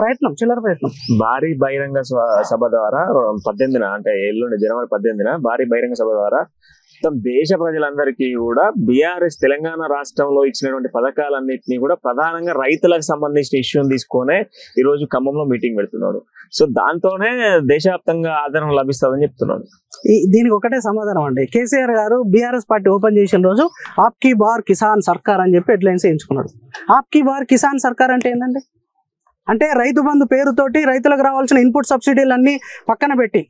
ప్రయత్నం, చిల్లర ప్రయత్నం. భారీ బహిరంగ సభ ద్వారా 18న అంటే ఎల్లుండి జనవరి 18న భారీ బహిరంగ సభ ద్వారా మొత్తం దేశ ప్రజలందరికీ కూడా బీఆర్ఎస్ తెలంగాణ రాష్ట్రంలో ఇచ్చినటువంటి పథకాలన్నింటినీ కూడా ప్రధానంగా రైతులకు సంబంధించిన ఇష్యూని తీసుకొనే ఈ రోజు ఖమ్మంలో మీటింగ్ పెడుతున్నాడు. సో దాంతోనే దేశవ్యాప్తంగా ఆదరణ లభిస్తుందని చెప్తున్నాడు. దీనికి ఒకటే సమాధానం అండి. కేసీఆర్ గారు బీఆర్ఎస్ పార్టీ ఓపెన్ చేసిన రోజు ఆప్కీ బార్ కిసాన్ సర్కార్ అని చెప్పి హెడ్లైన్స్ వేయించుకున్నాడు. ఆప్కీ బార్ కిసాన్ సర్కార్ అంటే ఏంటంటే, అంటే రైతు బంధు పేరుతోటి రైతులకు రావాల్సిన ఇన్పుట్ సబ్సిడీలన్నీ పక్కన పెట్టి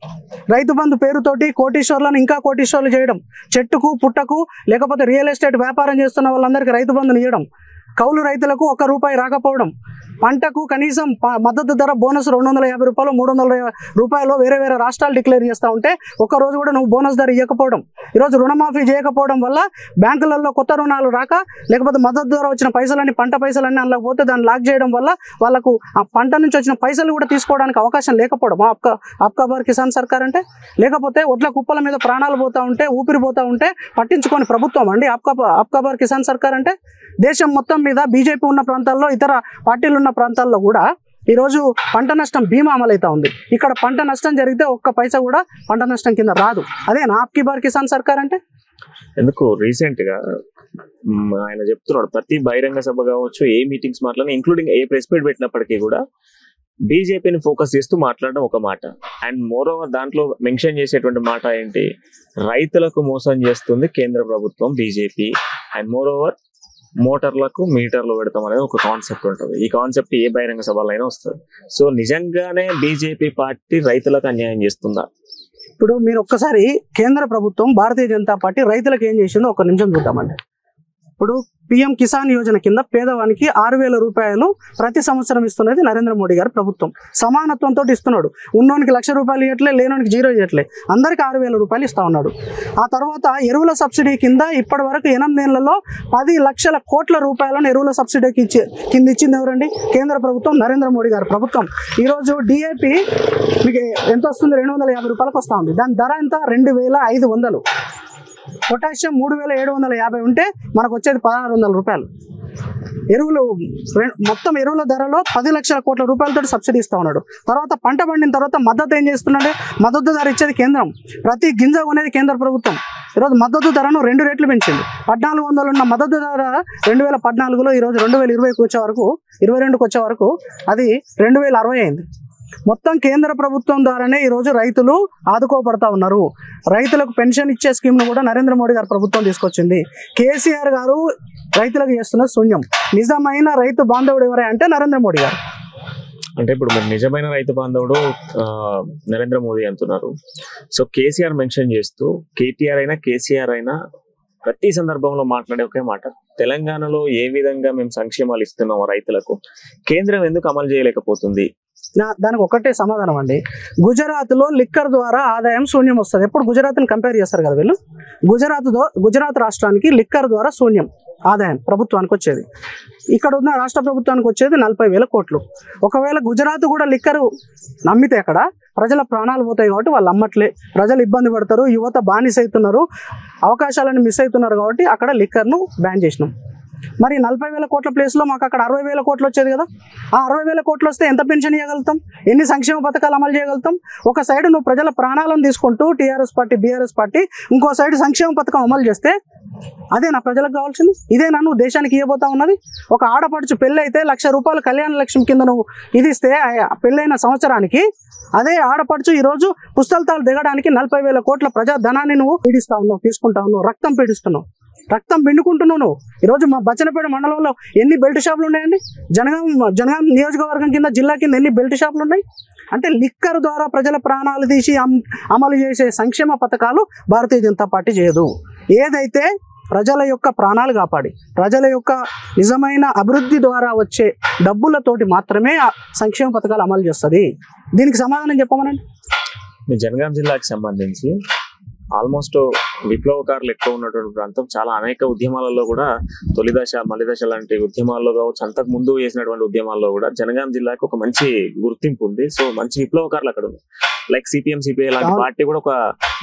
రైతు బంధు పేరుతోటి కోటీశ్వర్లను ఇంకా కోటీశ్వర్లు చేయడం, చెట్టుకు పుట్టకు లేకపోతే రియల్ ఎస్టేట్ వ్యాపారం చేస్తున్న వాళ్ళందరికీ రైతు బంధుని ఇవ్వడం, కౌలు రైతులకు ₹1 రాకపోవడం, పంటకు కనీసం మద్దతు ధర బోనస్ ₹250, ₹300 వేరే రాష్ట్రాలు డిక్లేర్ చేస్తూ ఉంటే ఒక్కరోజు కూడా నువ్వు బోనస్ ధర ఇవ్వకపోవడం, ఈరోజు రుణమాఫీ చేయకపోవడం వల్ల బ్యాంకులలో కొత్త రుణాలు రాక, లేకపోతే మద్దతు ధర వచ్చిన పైసలన్నీ పంట పైసలన్నీ అందులోకి దాన్ని లాక్ చేయడం వల్ల వాళ్ళకు ఆ పంట నుంచి వచ్చిన పైసలు కూడా తీసుకోవడానికి అవకాశం లేకపోవడం ఆప్కా బార్ కిసాన్ సర్కార్ అంటే. లేకపోతే ఒడ్ల కుప్పల మీద ప్రాణాలు పోతూ ఉంటే, ఊపిరి పోతూ ఉంటే పట్టించుకొని ప్రభుత్వం అండి ఆప్కా బార్ కిసాన్ సర్కార్ అంటే. దేశం మొత్తం మీద బీజేపీ ఉన్న ప్రాంతాల్లో, ఇతర పార్టీలు ఉన్న ప్రాంతాల్లో కూడా ఈరోజు పంట నష్టం బీమా అమలవుతా ఉంది. ఇక్కడ పంట నష్టం జరిగితే ఒక్క పైసా కూడా పంట నష్టం కింద రాదు. అదే ఆప్కీ బార్ కిసాన్ సర్కార్ అంటే. ఎందుకు రీసెంట్ గా ఆయన చెప్తున్నాడు, ప్రతి బహిరంగ సభ కావచ్చు, ఏ మీటింగ్స్ మాట్లాడినా, ఇంక్లూడింగ్ ఏ ప్రెస్ మీట్ పెట్టినప్పటికీ కూడా బీజేపీని ఫోకస్ చేస్తూ మాట్లాడడం ఒక మాట. అండ్ మోరోవర్ దాంట్లో మెన్షన్ చేసేటువంటి మాట ఏంటి, రైతులకు మోసం చేస్తుంది కేంద్ర ప్రభుత్వం బీజేపీ. అండ్ మోరోవర్ మోటార్లకు మీటర్లు పెడతాం అనేది ఒక కాన్సెప్ట్ ఉంటుంది. ఈ కాన్సెప్ట్ ఏ బహిరంగ సభలైనా వస్తుంది. సో నిజంగానే బీజేపీ పార్టీ రైతులకు అన్యాయం చేస్తుందా? ఇప్పుడు మీరు ఒక్కసారి కేంద్ర ప్రభుత్వం భారతీయ జనతా పార్టీ రైతులకు ఏం చేసిందో ఒక నిమిషం చూద్దామండి. ఇప్పుడు పిఎం కిసాన్ యోజన కింద పేదవానికి 6,000 రూపాయలు ప్రతి సంవత్సరం ఇస్తున్నది నరేంద్ర మోడీ గారి ప్రభుత్వం. సమానత్వంతో ఇస్తున్నాడు. ఉన్నోనికి 1,00,000 రూపాయలు ఇవ్వట్లే, లేనోనికి 0 ఇవ్వట్లే, అందరికి 6,000 రూపాయలు ఇస్తా ఉన్నాడు. ఆ తర్వాత ఎరువుల సబ్సిడీ కింద ఇప్పటి వరకు 8 ఏళ్లలో 10 లక్షల కోట్ల రూపాయలను ఎరువుల సబ్సిడీ కింద ఇచ్చింది ఎవరండి? కేంద్ర ప్రభుత్వం, నరేంద్ర మోడీ గారి ప్రభుత్వం. ఈరోజు డిఏపి మీకు ఎంత వస్తుంది? 250 రూపాయలకు వస్తూ ఉంది. దాని ధర ఎంత? 2,500. పొటాషియం 3,750 ఉంటే మనకు వచ్చేది 1,600 రూపాయలు. ఎరువులు మొత్తం ఎరువుల ధరలో 10 లక్షల కోట్ల రూపాయలతో సబ్సిడీ ఇస్తూ ఉన్నాడు. తర్వాత పంట పండిన తర్వాత మద్దతు ఏం చేస్తున్నాడు? మద్దతు ధర ఇచ్చేది కేంద్రం, ప్రతి గింజ కొనేది కేంద్ర ప్రభుత్వం. ఈరోజు మద్దతు ధరను 2 రెట్లు పెంచింది. 1,400 ఉన్న మద్దతు ధర 2014లో ఈరోజు 2020కి వచ్చే వరకు, 22కి వచ్చే వరకు అది 2,060 అయింది. మొత్తం కేంద్ర ప్రభుత్వం ద్వారానే ఈరోజు రైతులు ఆదుకోబడతా ఉన్నారు. రైతులకు పెన్షన్ ఇచ్చే స్కీమ్ను కూడా నరేంద్ర మోడీ గారి ప్రభుత్వం తీసుకొచ్చింది. కేసీఆర్ గారు రైతులకు చేస్తున్న శూన్యం. నిజమైన రైతు బాంధవుడు ఎవరే అంటే నరేంద్ర మోడీ గారు. అంటే ఇప్పుడు మీరు నిజమైన రైతు బాంధవుడు నరేంద్ర మోదీ అంటున్నారు. సో కేసీఆర్ మెన్షన్ చేస్తూ కేటీఆర్ అయినా కేసీఆర్ అయినా ప్రతి సందర్భంలో మాట్లాడే ఒకే మాట, తెలంగాణలో ఏ విధంగా మేము సంక్షేమాలు ఇస్తున్నాము రైతులకు, కేంద్రం ఎందుకు అమలు చేయలేకపోతుంది? దానికి ఒకటే సమాధానం అండి. గుజరాత్లో లిక్కర్ ద్వారా ఆదాయం శూన్యం వస్తుంది. ఎప్పుడు గుజరాత్ని కంపేర్ చేస్తారు కదా వీళ్ళు. గుజరాత్ రాష్ట్రానికి లిక్కర్ ద్వారా శూన్యం ఆదాయం ప్రభుత్వానికి వచ్చేది. ఇక్కడ ఉన్న రాష్ట్ర ప్రభుత్వానికి వచ్చేది 40,000 కోట్లు. ఒకవేళ గుజరాత్ కూడా లిక్కరు నమ్మితే అక్కడ ప్రజల ప్రాణాలు పోతాయి కాబట్టి వాళ్ళు అమ్మట్లే, ప్రజలు ఇబ్బంది పడతారు, యువత బానిస అవుతున్నారు, అవకాశాలను మిస్ అవుతున్నారు కాబట్టి అక్కడ లిక్కర్ను బ్యాన్ చేసినాం. మరి 40,000 కోట్ల ప్లేస్లో మాకు అక్కడ 60,000 కోట్లు వచ్చేది కదా. ఆ 60,000 కోట్లు వస్తే ఎంత పెన్షన్ ఇవ్వగలుగుతాం? ఎన్ని సంక్షేమ పథకాలు అమలు చేయగలుగుతాం? ఒక సైడ్ నువ్వు ప్రజల ప్రాణాలను తీసుకుంటూ టీఆర్ఎస్ పార్టీ, బీఆర్ఎస్ పార్టీ ఇంకో సైడ్ సంక్షేమ పథకం అమలు చేస్తే అదే నా ప్రజలకు కావాల్సింది? ఇదే నువ్వు దేశానికి ఇవ్వబోతా ఉన్నది? ఒక ఆడపడుచు పెళ్ళి అయితే 1,00,000 రూపాయలు కళ్యాణ లక్ష్మి కింద నువ్వు ఇది ఇస్తే పెళ్ళైన సంవత్సరానికి, అదే ఆడపడుచు ఈరోజు పుస్తకాలు దిగడానికి 40,000 కోట్ల ప్రజాధనాన్ని నువ్వు పీడిస్తా ఉన్నావు, తీసుకుంటా ఉన్నావు, రక్తం పీడిస్తున్నావు, రక్తం పిండుకుంటున్నావు నువ్వు. ఈరోజు మా బచ్చనపేట మండలంలో ఎన్ని బెల్ట్ షాపులు ఉన్నాయండి? జనగాం నియోజకవర్గం కింద, జిల్లా కింద ఎన్ని బెల్ట్ షాపులు ఉన్నాయి? అంటే లిక్కర్ ద్వారా ప్రజల ప్రాణాలు తీసి అమలు చేసే సంక్షేమ పథకాలు భారతీయ జనతా పార్టీ చేయదు. ఏదైతే ప్రజల యొక్క ప్రాణాలు కాపాడి, ప్రజల యొక్క నిజమైన అభివృద్ధి ద్వారా వచ్చే డబ్బులతోటి మాత్రమే ఆ సంక్షేమ పథకాలు అమలు చేస్తుంది. దీనికి సమాధానం చెప్పమనండి. జనగాం జిల్లాకి సంబంధించి ఆల్మోస్ట్ విప్లవకారులు ఎక్కువ ఉన్నటువంటి ప్రాంతం. చాలా అనేక ఉద్యమాలలో కూడా తొలిదశ, మలిదశ లాంటి ఉద్యమాల్లో కావచ్చు, అంతకు ముందు చేసినటువంటి ఉద్యమాల్లో కూడా జనగాం జిల్లాకి ఒక మంచి గుర్తింపు ఉంది. సో మంచి విప్లవకారులు అక్కడ ఉంది. లైక్ సిపిఎం, సిపిఐ లాంటి పార్టీ కూడా ఒక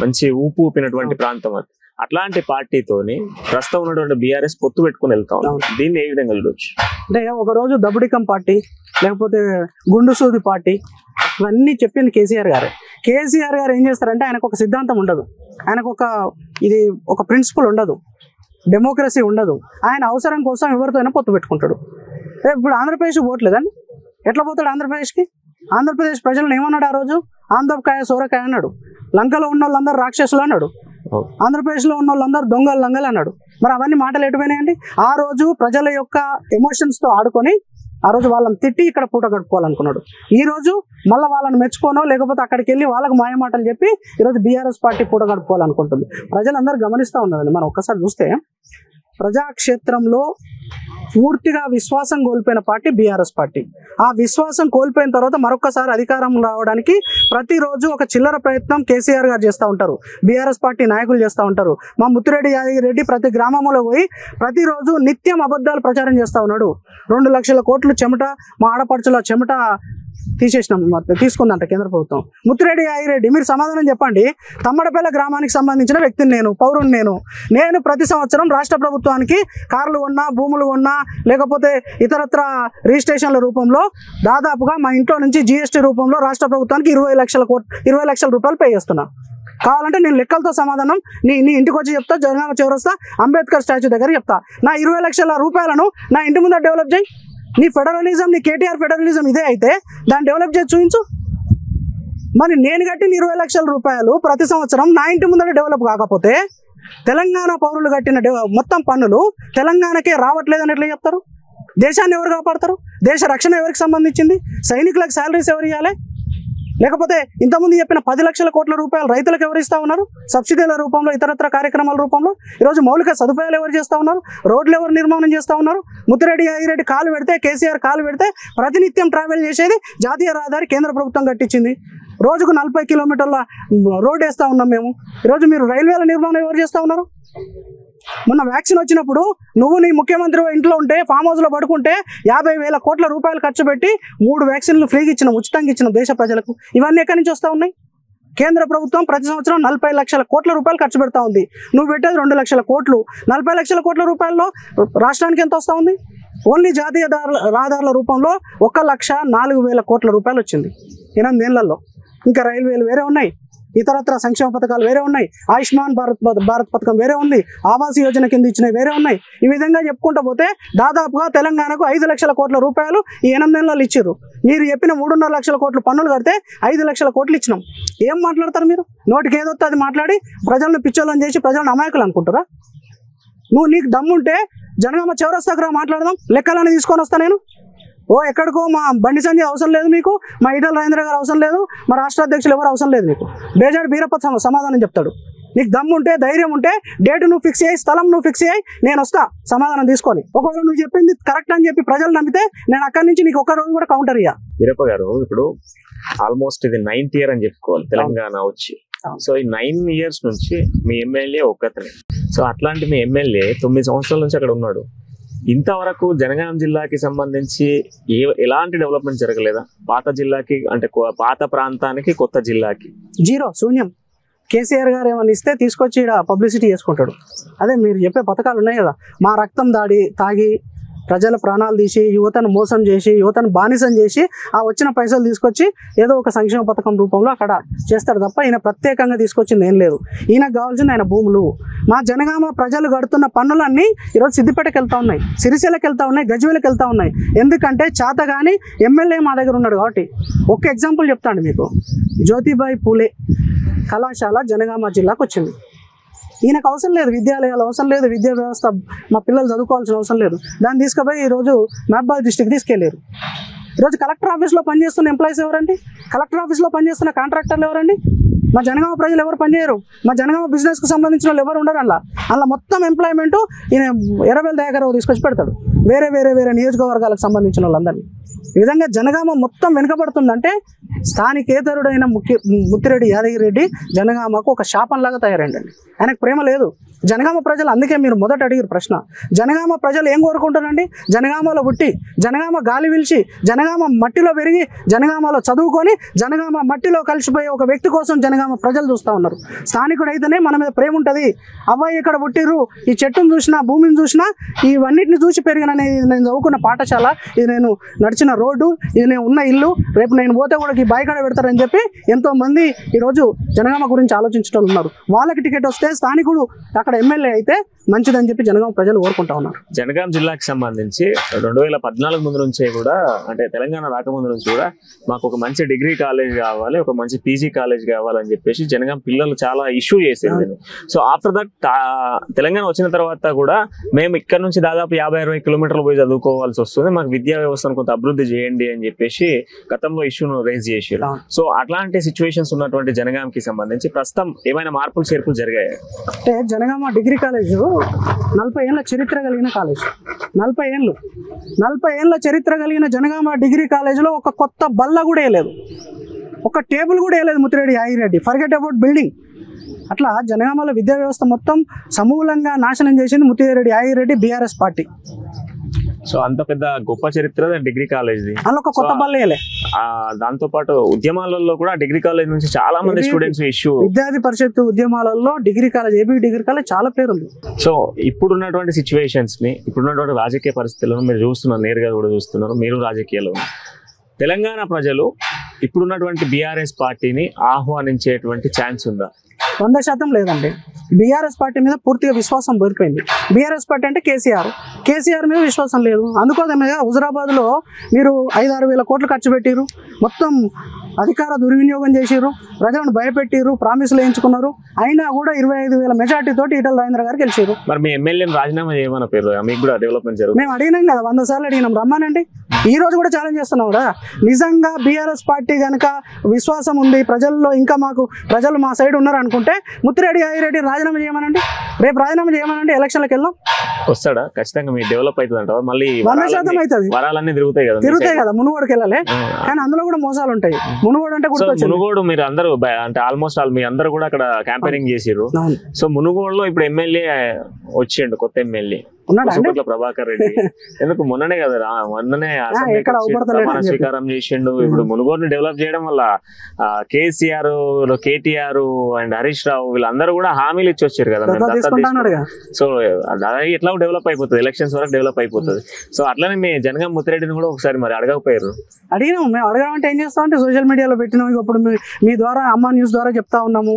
మంచి ఊపు ఊపినటువంటి ప్రాంతం అది. అట్లాంటి పార్టీతోని ప్రస్తుతం ఉన్నటువంటి బీఆర్ఎస్ పొత్తు పెట్టుకుని వెళ్తా ఉంది. దీన్ని ఏ విధంగా వెళ్ళొచ్చు అంటే ఒకరోజు దబుడికం పార్టీ, లేకపోతే గుండు సూది పార్టీ, ఇవన్నీ చెప్పింది కేసీఆర్ గారే. కేసీఆర్ గారు ఏం చేస్తారంటే ఆయనకు ఒక సిద్ధాంతం ఉండదు, ఆయనకు ఒక ప్రిన్సిపల్ ఉండదు, డెమోక్రసీ ఉండదు. ఆయన అవసరం కోసం ఎవరితోనైనా పొత్తు పెట్టుకుంటాడు. ఇప్పుడు ఆంధ్రప్రదేశ్ పోవట్లేదండి, ఎట్లా పోతాడు ఆంధ్రప్రదేశ్కి? ఆంధ్రప్రదేశ్ ప్రజలను ఏమన్నాడు ఆ రోజు? ఆంధ్రకాయ సోరకాయ అన్నాడు. లంకలో ఉన్న వాళ్ళందరూ రాక్షసులు అన్నాడు. ఆంధ్రప్రదేశ్లో ఉన్న వాళ్ళందరూ దొంగలు లంగలు అన్నాడు. మరి అవన్నీ మాటలు ఎటుపోయినాయండి? ఆ రోజు ప్రజల యొక్క ఎమోషన్స్తో ఆడుకొని ఆ రోజు వాళ్ళని తిట్టి ఇక్కడ పూట గడుపుకోవాలనుకున్నాడు. ఈ రోజు మళ్ళీ వాళ్ళని మెచ్చుకోనో లేకపోతే అక్కడికి వెళ్ళి వాళ్ళకు మాయమాటలు చెప్పి ఈరోజు బీఆర్ఎస్ పార్టీ పూట గడుపుకోవాలనుకుంటుంది. ప్రజలందరూ గమనిస్తూ ఉన్నారండి. మనం ఒక్కసారి చూస్తే ప్రజాక్షేత్రంలో పూర్తిగా విశ్వాసం కోల్పోయిన పార్టీ బీఆర్ఎస్ పార్టీ. ఆ విశ్వాసం కోల్పోయిన తర్వాత మరొకసారి అధికారం రావడానికి ప్రతిరోజు ఒక చిల్లర ప్రయత్నం కేసీఆర్ గారు చేస్తూ ఉంటారు, బీఆర్ఎస్ పార్టీ నాయకులు చేస్తూ ఉంటారు. మా ముత్తిరెడ్డి యాదగిరెడ్డి ప్రతి గ్రామంలో పోయి ప్రతిరోజు నిత్యం అబద్ధాలు ప్రచారం చేస్తూ ఉన్నాడు. 2 లక్షల కోట్లు చెమట, మా ఆడపడుచుల చెమట తీసుకుందంట కేంద్ర ప్రభుత్వం. ముత్తిరెడ్డి యాదగిరెడ్డి మీరు సమాధానం చెప్పండి. తమ్మడపల్లి గ్రామానికి సంబంధించిన వ్యక్తిని నేను, పౌరుని నేను ప్రతి సంవత్సరం రాష్ట్ర ప్రభుత్వానికి కార్లు కొన్నా, భూములు కొన్నా, లేకపోతే ఇతరత్ర రిజిస్ట్రేషన్ల రూపంలో దాదాపుగా మా ఇంట్లో నుంచి జీఎస్టీ రూపంలో రాష్ట్ర ప్రభుత్వానికి 20 లక్షల రూపాయలు పే చేస్తున్నా. కావాలంటే నేను లెక్కలతో సమాధానం నీ ఇంటికి వచ్చి చెప్తా, జనగామ చౌరస్తా అంబేద్కర్ స్టాచ్యూ దగ్గర చెప్తా. నా 20 లక్షల రూపాయలను నా ఇంటి ముందర డెవలప్ చేయి. నీ ఫెడరలిజం, నీ కేటీఆర్ ఫెడరలిజం ఇదే అయితే దాన్ని డెవలప్ చేసి చూపించు. మరి నేను కట్టిన 20 లక్షల రూపాయలు ప్రతి సంవత్సరం నా ఇంటి ముందర డెవలప్ కాకపోతే తెలంగాణ పౌరులు కట్టిన మొత్తం పన్నులు తెలంగాణకే రావట్లేదని ఎట్లా చెప్తారు? దేశాన్ని ఎవరు కాపాడతారు? దేశ రక్షణ ఎవరికి సంబంధించింది? సైనికులకు శాలరీస్ ఎవరు ఇవ్వాలి? లేకపోతే ఇంతకుముందు చెప్పిన 10 లక్షల కోట్ల రూపాయలు రైతులకు ఎవరు ఇస్తా ఉన్నారు? సబ్సిడీల రూపంలో, ఇతరత్ర కార్యక్రమాల రూపంలో. ఈరోజు మౌలిక సదుపాయాలు ఎవరు చేస్తూ ఉన్నారు? రోడ్లు ఎవరు నిర్మాణం చేస్తూ ఉన్నారు? ముత్తిరెడ్డి యాగిరెడ్డి కాలు పెడితే, కేసీఆర్ కాలు పెడితే ప్రతినిత్యం ట్రావెల్ చేసేది జాతీయ రహదారి కేంద్ర ప్రభుత్వం కట్టించింది. రోజుకు 40 కిలోమీటర్ల రోడ్ వేస్తూ ఉన్నాం మేము. ఈరోజు మీరు రైల్వేల నిర్మాణం ఎవరు చేస్తూ ఉన్నారు? మొన్న వ్యాక్సిన్ వచ్చినప్పుడు నువ్వు నీ ముఖ్యమంత్రి ఇంట్లో ఉంటే, ఫామ్ హౌస్లో పడుకుంటే 50,000 కోట్ల రూపాయలు ఖర్చు పెట్టి 3 వ్యాక్సిన్లు ఫ్రీగా ఇచ్చినాం, ఉచితంగా ఇచ్చినాం దేశ ప్రజలకు. ఇవన్నీ ఎక్కడి నుంచి వస్తూ ఉన్నాయి? కేంద్ర ప్రభుత్వం ప్రతి సంవత్సరం 40 లక్షల కోట్ల రూపాయలు ఖర్చు పెడతా ఉంది. నువ్వు పెట్టేది 2 లక్షల కోట్లు. 40 లక్షల కోట్ల రూపాయల్లో రాష్ట్రానికి ఎంత వస్తూ ఉంది? ఓన్లీ జాతీయ రహదారుల రూపంలో 1,04,000 కోట్ల రూపాయలు వచ్చింది 8 ఏళ్లలో. ఇంకా రైల్వేలు వేరే ఉన్నాయి, ఇతరత్ర సంక్షేమ పథకాలు వేరే ఉన్నాయి, ఆయుష్మాన్ భారత్ పథకం వేరే ఉంది, ఆవాస్ యోజన కింద ఇచ్చినవి వేరే ఉన్నాయి. ఈ విధంగా చెప్పుకుంటూ పోతే దాదాపుగా తెలంగాణకు 5 లక్షల కోట్ల రూపాయలు ఈ 8 ఏళ్ళలో ఇచ్చారు. మీరు చెప్పిన 3.5 లక్షల కోట్లు పన్నులు కడితే 5 లక్షల కోట్లు ఇచ్చినాం. ఏం మాట్లాడతారు మీరు? నోటికి ఏదొస్తే అది మాట్లాడి ప్రజలను పిచ్చోళ్ళని చేసి ప్రజలను అమాయకులు అనుకుంటారా? నీకు దమ్ముంటే జనగామ చౌరస్తాకు మాట్లాడదాం, లెక్కలని తీసుకొని వస్తా నేను. ఎక్కడికో మా బండి సంజయ్ అవసరం లేదు మీకు, మా ఈటల రాజేంద్ర గారు అవసరం లేదు, మా రాష్ట్ర అధ్యక్షులు ఎవరు అవసరం లేదు మీకు. బేజాడు బీరప్ప సమాధానం చెప్తాడు. నీకు దమ్ము ఉంటే, ధైర్యం ఉంటే డేట్ నువ్వు ఫిక్స్ చేయి, స్థలం నువ్వు ఫిక్స్ చేయి, నేను వస్తా సమాధానం తీసుకొని. ఒకవేళ నువ్వు చెప్పింది కరెక్ట్ అని చెప్పి ప్రజలు నమ్మితే నేను అక్కడి నుంచి నీకు ఒక్క రోజు కూడా కౌంటర్ ఇయ్యా. వీరప్ప గారు, ఇప్పుడు ఆల్మోస్ట్ ఇది 9th ఇయర్ అని చెప్పుకోవాలి తెలంగాణ వచ్చి. సో ఈ 9 years నుంచి మీ ఎమ్మెల్యే ఒక్కతనే. సో అట్లాంటి మీ ఎమ్మెల్యే 9 సంవత్సరాల నుంచి అక్కడ ఉన్నాడు. ఇంతవరకు జనగాం జిల్లాకి సంబంధించి ఎలాంటి డెవలప్మెంట్ జరగలేదా? పాత జిల్లాకి అంటే పాత ప్రాంతానికి కొత్త జిల్లాకి జీరో, శూన్యం. కేసీఆర్ గారు ఏమన్నా ఇస్తే తీసుకొచ్చి ఇక్కడ పబ్లిసిటీ చేసుకుంటాడు. అదే మీరు చెప్పే పథకాలు ఉన్నాయి కదా, మా రక్తం తాగి ప్రజల ప్రాణాలు తీసి, యువతను మోసం చేసి, యువతను బానిసం చేసి, ఆ వచ్చిన పైసలు తీసుకొచ్చి ఏదో ఒక సంక్షేమ పథకం రూపంలో అక్కడ చేస్తాడు తప్ప ఈయన ప్రత్యేకంగా తీసుకొచ్చింది ఏం లేదు. ఈయనకు కావాల్సింది ఆయన భూములు. మా జనగామ ప్రజలు కడుతున్న పన్నులన్నీ ఈరోజు సిద్దిపేటకి వెళ్తూ ఉన్నాయి, సిరిసిల్లకి వెళ్తూ ఉన్నాయి, గజ్వేల్కి వెళ్తూ ఉన్నాయి. ఎందుకంటే చేతగాని ఎమ్మెల్యే మా దగ్గర ఉన్నాడు కాబట్టి. ఒక ఎగ్జాంపుల్ చెప్తాను మీకు. జ్యోతిబాయి పూలే కళాశాల జనగామ జిల్లాకు వచ్చింది. ఈయనకు అవసరం లేదు, విద్యాలయాలు అవసరం లేదు, విద్యా వ్యవస్థ మా పిల్లలు చదువుకోవాల్సిన అవసరం లేదు. దాన్ని తీసుకుపోయి ఈరోజు మహబూబాబాద్ డిస్ట్రిక్ట్ తీసుకెళ్ళారు. ఈరోజు కలెక్టర్ ఆఫీస్లో పనిచేస్తున్న ఎంప్లాయీస్ ఎవరండి? కలెక్టర్ ఆఫీస్లో పనిచేస్తున్న కాంట్రాక్టర్లు ఎవరండి? మా జనగామ ప్రజలు ఎవరు పనిచేయరు. మా జనగామ బిజినెస్కు సంబంధించిన వాళ్ళు ఎవరు ఉండరు. అలా మొత్తం ఎంప్లాయ్మెంట్ ఈయన 20,000 దగ్గర తీసుకొచ్చి పెడతాడు, వేరే నియోజకవర్గాలకు సంబంధించిన వాళ్ళందరినీ. ఈ విధంగా జనగామ మొత్తం వెనుకబడుతుందంటే స్థానికేతరుడైన ముత్తిరెడ్డి యాదగిరెడ్డి జనగామకు ఒక శాపంలాగా తయారైందండి. ఆయనకు ప్రేమ లేదు. జనగామ ప్రజలు, అందుకే మీరు మొదట అడిగిన ప్రశ్న, జనగామ ప్రజలు ఏం కోరుకుంటారండి? జనగామలో పుట్టి, జనగామ గాలి పిలిచి, జనగామ మట్టిలో పెరిగి, జనగామలో చదువుకొని, జనగామ మట్టిలో కలిసిపోయే ఒక వ్యక్తి కోసం జనగామ ప్రజలు చూస్తూ ఉన్నారు. స్థానికుడైతేనే మన మీద ప్రేమ ఉంటుంది. అబ్బాయి ఇక్కడ పుట్టిర్రు, ఈ చెట్టును చూసినా, భూమిని చూసినా, ఇవన్నిటిని చూసి పెరిగిన నేను చదువుకున్న పాఠశాల, ఇది నేను నడిచిన రోడ్డు, ఇది నేను ఉన్న ఇల్లు, రేపు నేను పోతే కూడా ఈ బాయికాడ పెడతారని చెప్పి ఎంతోమంది ఈరోజు జనగామ గురించి ఆలోచించడం ఉన్నారు. వాళ్ళకి టికెట్ వస్తే స్థానికుడు అక్కడ ఎమ్మెల్యే అయితే మంచిదని చెప్పి జనగామ ప్రజలు కోరుకుంటా ఉన్నారు. జనగాం జిల్లాకి సంబంధించి 2014 ముందు నుంచే కూడా, అంటే తెలంగాణ రాకముందు నుంచి కూడా మాకు ఒక మంచి డిగ్రీ కాలేజ్ కావాలి, ఒక మంచి పీజీ కాలేజ్ కావాలని చెప్పేసి జనగాం పిల్లలు చాలా ఇష్యూ చేసేది. సో ఆఫ్టర్ దట్ తెలంగాణ వచ్చిన తర్వాత కూడా మేము ఇక్కడ నుంచి దాదాపు 50-60 కిలోమీటర్లు పోయి చదువుకోవాల్సి వస్తుంది, మాకు విద్యా వ్యవస్థను కొంత అభివృద్ధి చేయండి అని చెప్పేసి గతంలో ఇష్యూను రేజ్ చేసారు. సో అట్లాంటి సిచ్యువేషన్స్ ఉన్నటువంటి జనగాంకి సంబంధించి ప్రస్తుతం ఏమైనా మార్పులు చేర్పులు జరిగాయి? అంటే జనగామ డిగ్రీ కాలేజ్ 40 ఏళ్ళ చరిత్ర కలిగిన కాలేజ్. 40 ఏళ్ళ చరిత్ర కలిగిన జనగామ డిగ్రీ కాలేజీలో ఒక కొత్త బల్ల కూడా వేయలేదు, ఒక టేబుల్ కూడా వేయలేదు Muthireddy Yagireddy. Forget about building. అట్లా జనగామలో విద్యా వ్యవస్థ మొత్తం సమూలంగా నాశనం చేసింది ముత్తిరెడ్డి యాగిరెడ్డి బీఆర్ఎస్ పార్టీ. సో అంత పెద్ద గొప్ప చరిత్ర డిగ్రీ కాలేజ్, అందులో ఒక కొత్త బల్ల వేయలే. దాంతో పాటు ఉద్యమాలలో కూడా డిగ్రీ కాలేజ్ నుంచి చాలా మంది స్టూడెంట్స్ ఇష్యూ, విద్యార్థి పరిషత్ ఉద్యమాలలో degree college, AB degree college చాలా పేరుంది. సో ఇప్పుడున్నటువంటి సిచ్యువేషన్స్ ని, ఇప్పుడున్నటువంటి రాజకీయ పరిస్థితులను మీరు చూస్తున్నారు, నేరుగా కూడా చూస్తున్నారు, మీరు రాజకీయాల్లో. తెలంగాణ ప్రజలు ఇప్పుడున్నటువంటి బీఆర్ఎస్ పార్టీని ఆహ్వానించేటువంటి ఛాన్స్ ఉందా? 100% లేదండి. బీఆర్ఎస్ పార్టీ మీద పూర్తిగా విశ్వాసం కోల్పోయింది. బీఆర్ఎస్ పార్టీ అంటే కేసీఆర్ మీద విశ్వాసం లేదు. అందుకోసమే హుజురాబాద్లో మీరు 5-6 వేల కోట్లు ఖర్చు పెట్టిరు, మొత్తం అధికార దుర్వినియోగం చేసిర్రు, ప్రజలను భయపెట్టిర్రు, ప్రామిసులు వేయించుకున్నారు. అయినా కూడా 25,000 మెజార్టీ తోటి ఈటల రాజేంద్ర గారు గెలిచారు. మరి మీ ఎమ్మెల్యేని రాజీనామా చేయమని పేరు మీకు కూడా డెవలప్మెంట్ జరుగుతుంది. మేము అడిగినాం కదా, 100 సార్లు అడిగినాం, రమ్మానండి. ఈ రోజు కూడా ఛాలెంజ్ చేస్తున్నాం కూడా. నిజంగా బీఆర్ఎస్ పార్టీ కనుక విశ్వాసం ఉంది ప్రజల్లో, ఇంకా మాకు ప్రజలు మా సైడ్ ఉన్నారు అనుకుంటే ముత్తిరెడ్డి యాగిరెడ్డి రాజీనామా చేయమనండి, రేపు రాజీనామా చేయమనండి, ఎలక్షన్లకు వెళ్దాం. వస్తాడా? ఖచ్చితంగా మీరు డెవలప్ అవుతుంది అంటావా? మళ్ళీ 100% అవుతుంది. వరాలన్నీ తిరుగుతాయి కదా, మునుగోడుకి వెళ్ళాలి. కానీ అందులో కూడా మోసాలు ఉంటాయి. మునుగోడు అంటే గుర్తొచ్చింది. మునుగోడు మీరు అందరూ అంటే ఆల్మోస్ట్ మీ అందరూ కూడా అక్కడ క్యాంపెయినింగ్ చేసిర్రు. సో మునుగోడులో ఇప్పుడు ఎమ్మెల్యే వచ్చిండు, కొత్త ఎమ్మెల్యే ప్రభాకర్ రెడ్డి. ఎందుకు మొన్ననే కదా, మొన్ననే ప్రమాణ స్వీకారం చేసిండు. ఇప్పుడు మునుగోడుని డెవలప్ చేయడం వల్ల కేసీఆర్, కేటీఆర్ అండ్ హరీష్ రావు వీళ్ళందరూ కూడా హామీలు ఇచ్చి వచ్చారు కదా. సో అది ఎట్లా డెవలప్ అయిపోతుంది, ఎలక్షన్స్ వరకు డెవలప్ అయిపోతుంది. సో అట్లనే మీ జనగాం ముత్తిరెడ్డిని కూడా ఒకసారి మరి అడగకపోయారు? అడిగినాము. మేము అడగడం అంటే ఏం చేస్తాం అంటే సోషల్ మీడియాలో పెట్టినాము. ఇప్పుడు మీ ద్వారా అమ్మ న్యూస్ ద్వారా చెప్తా ఉన్నాము,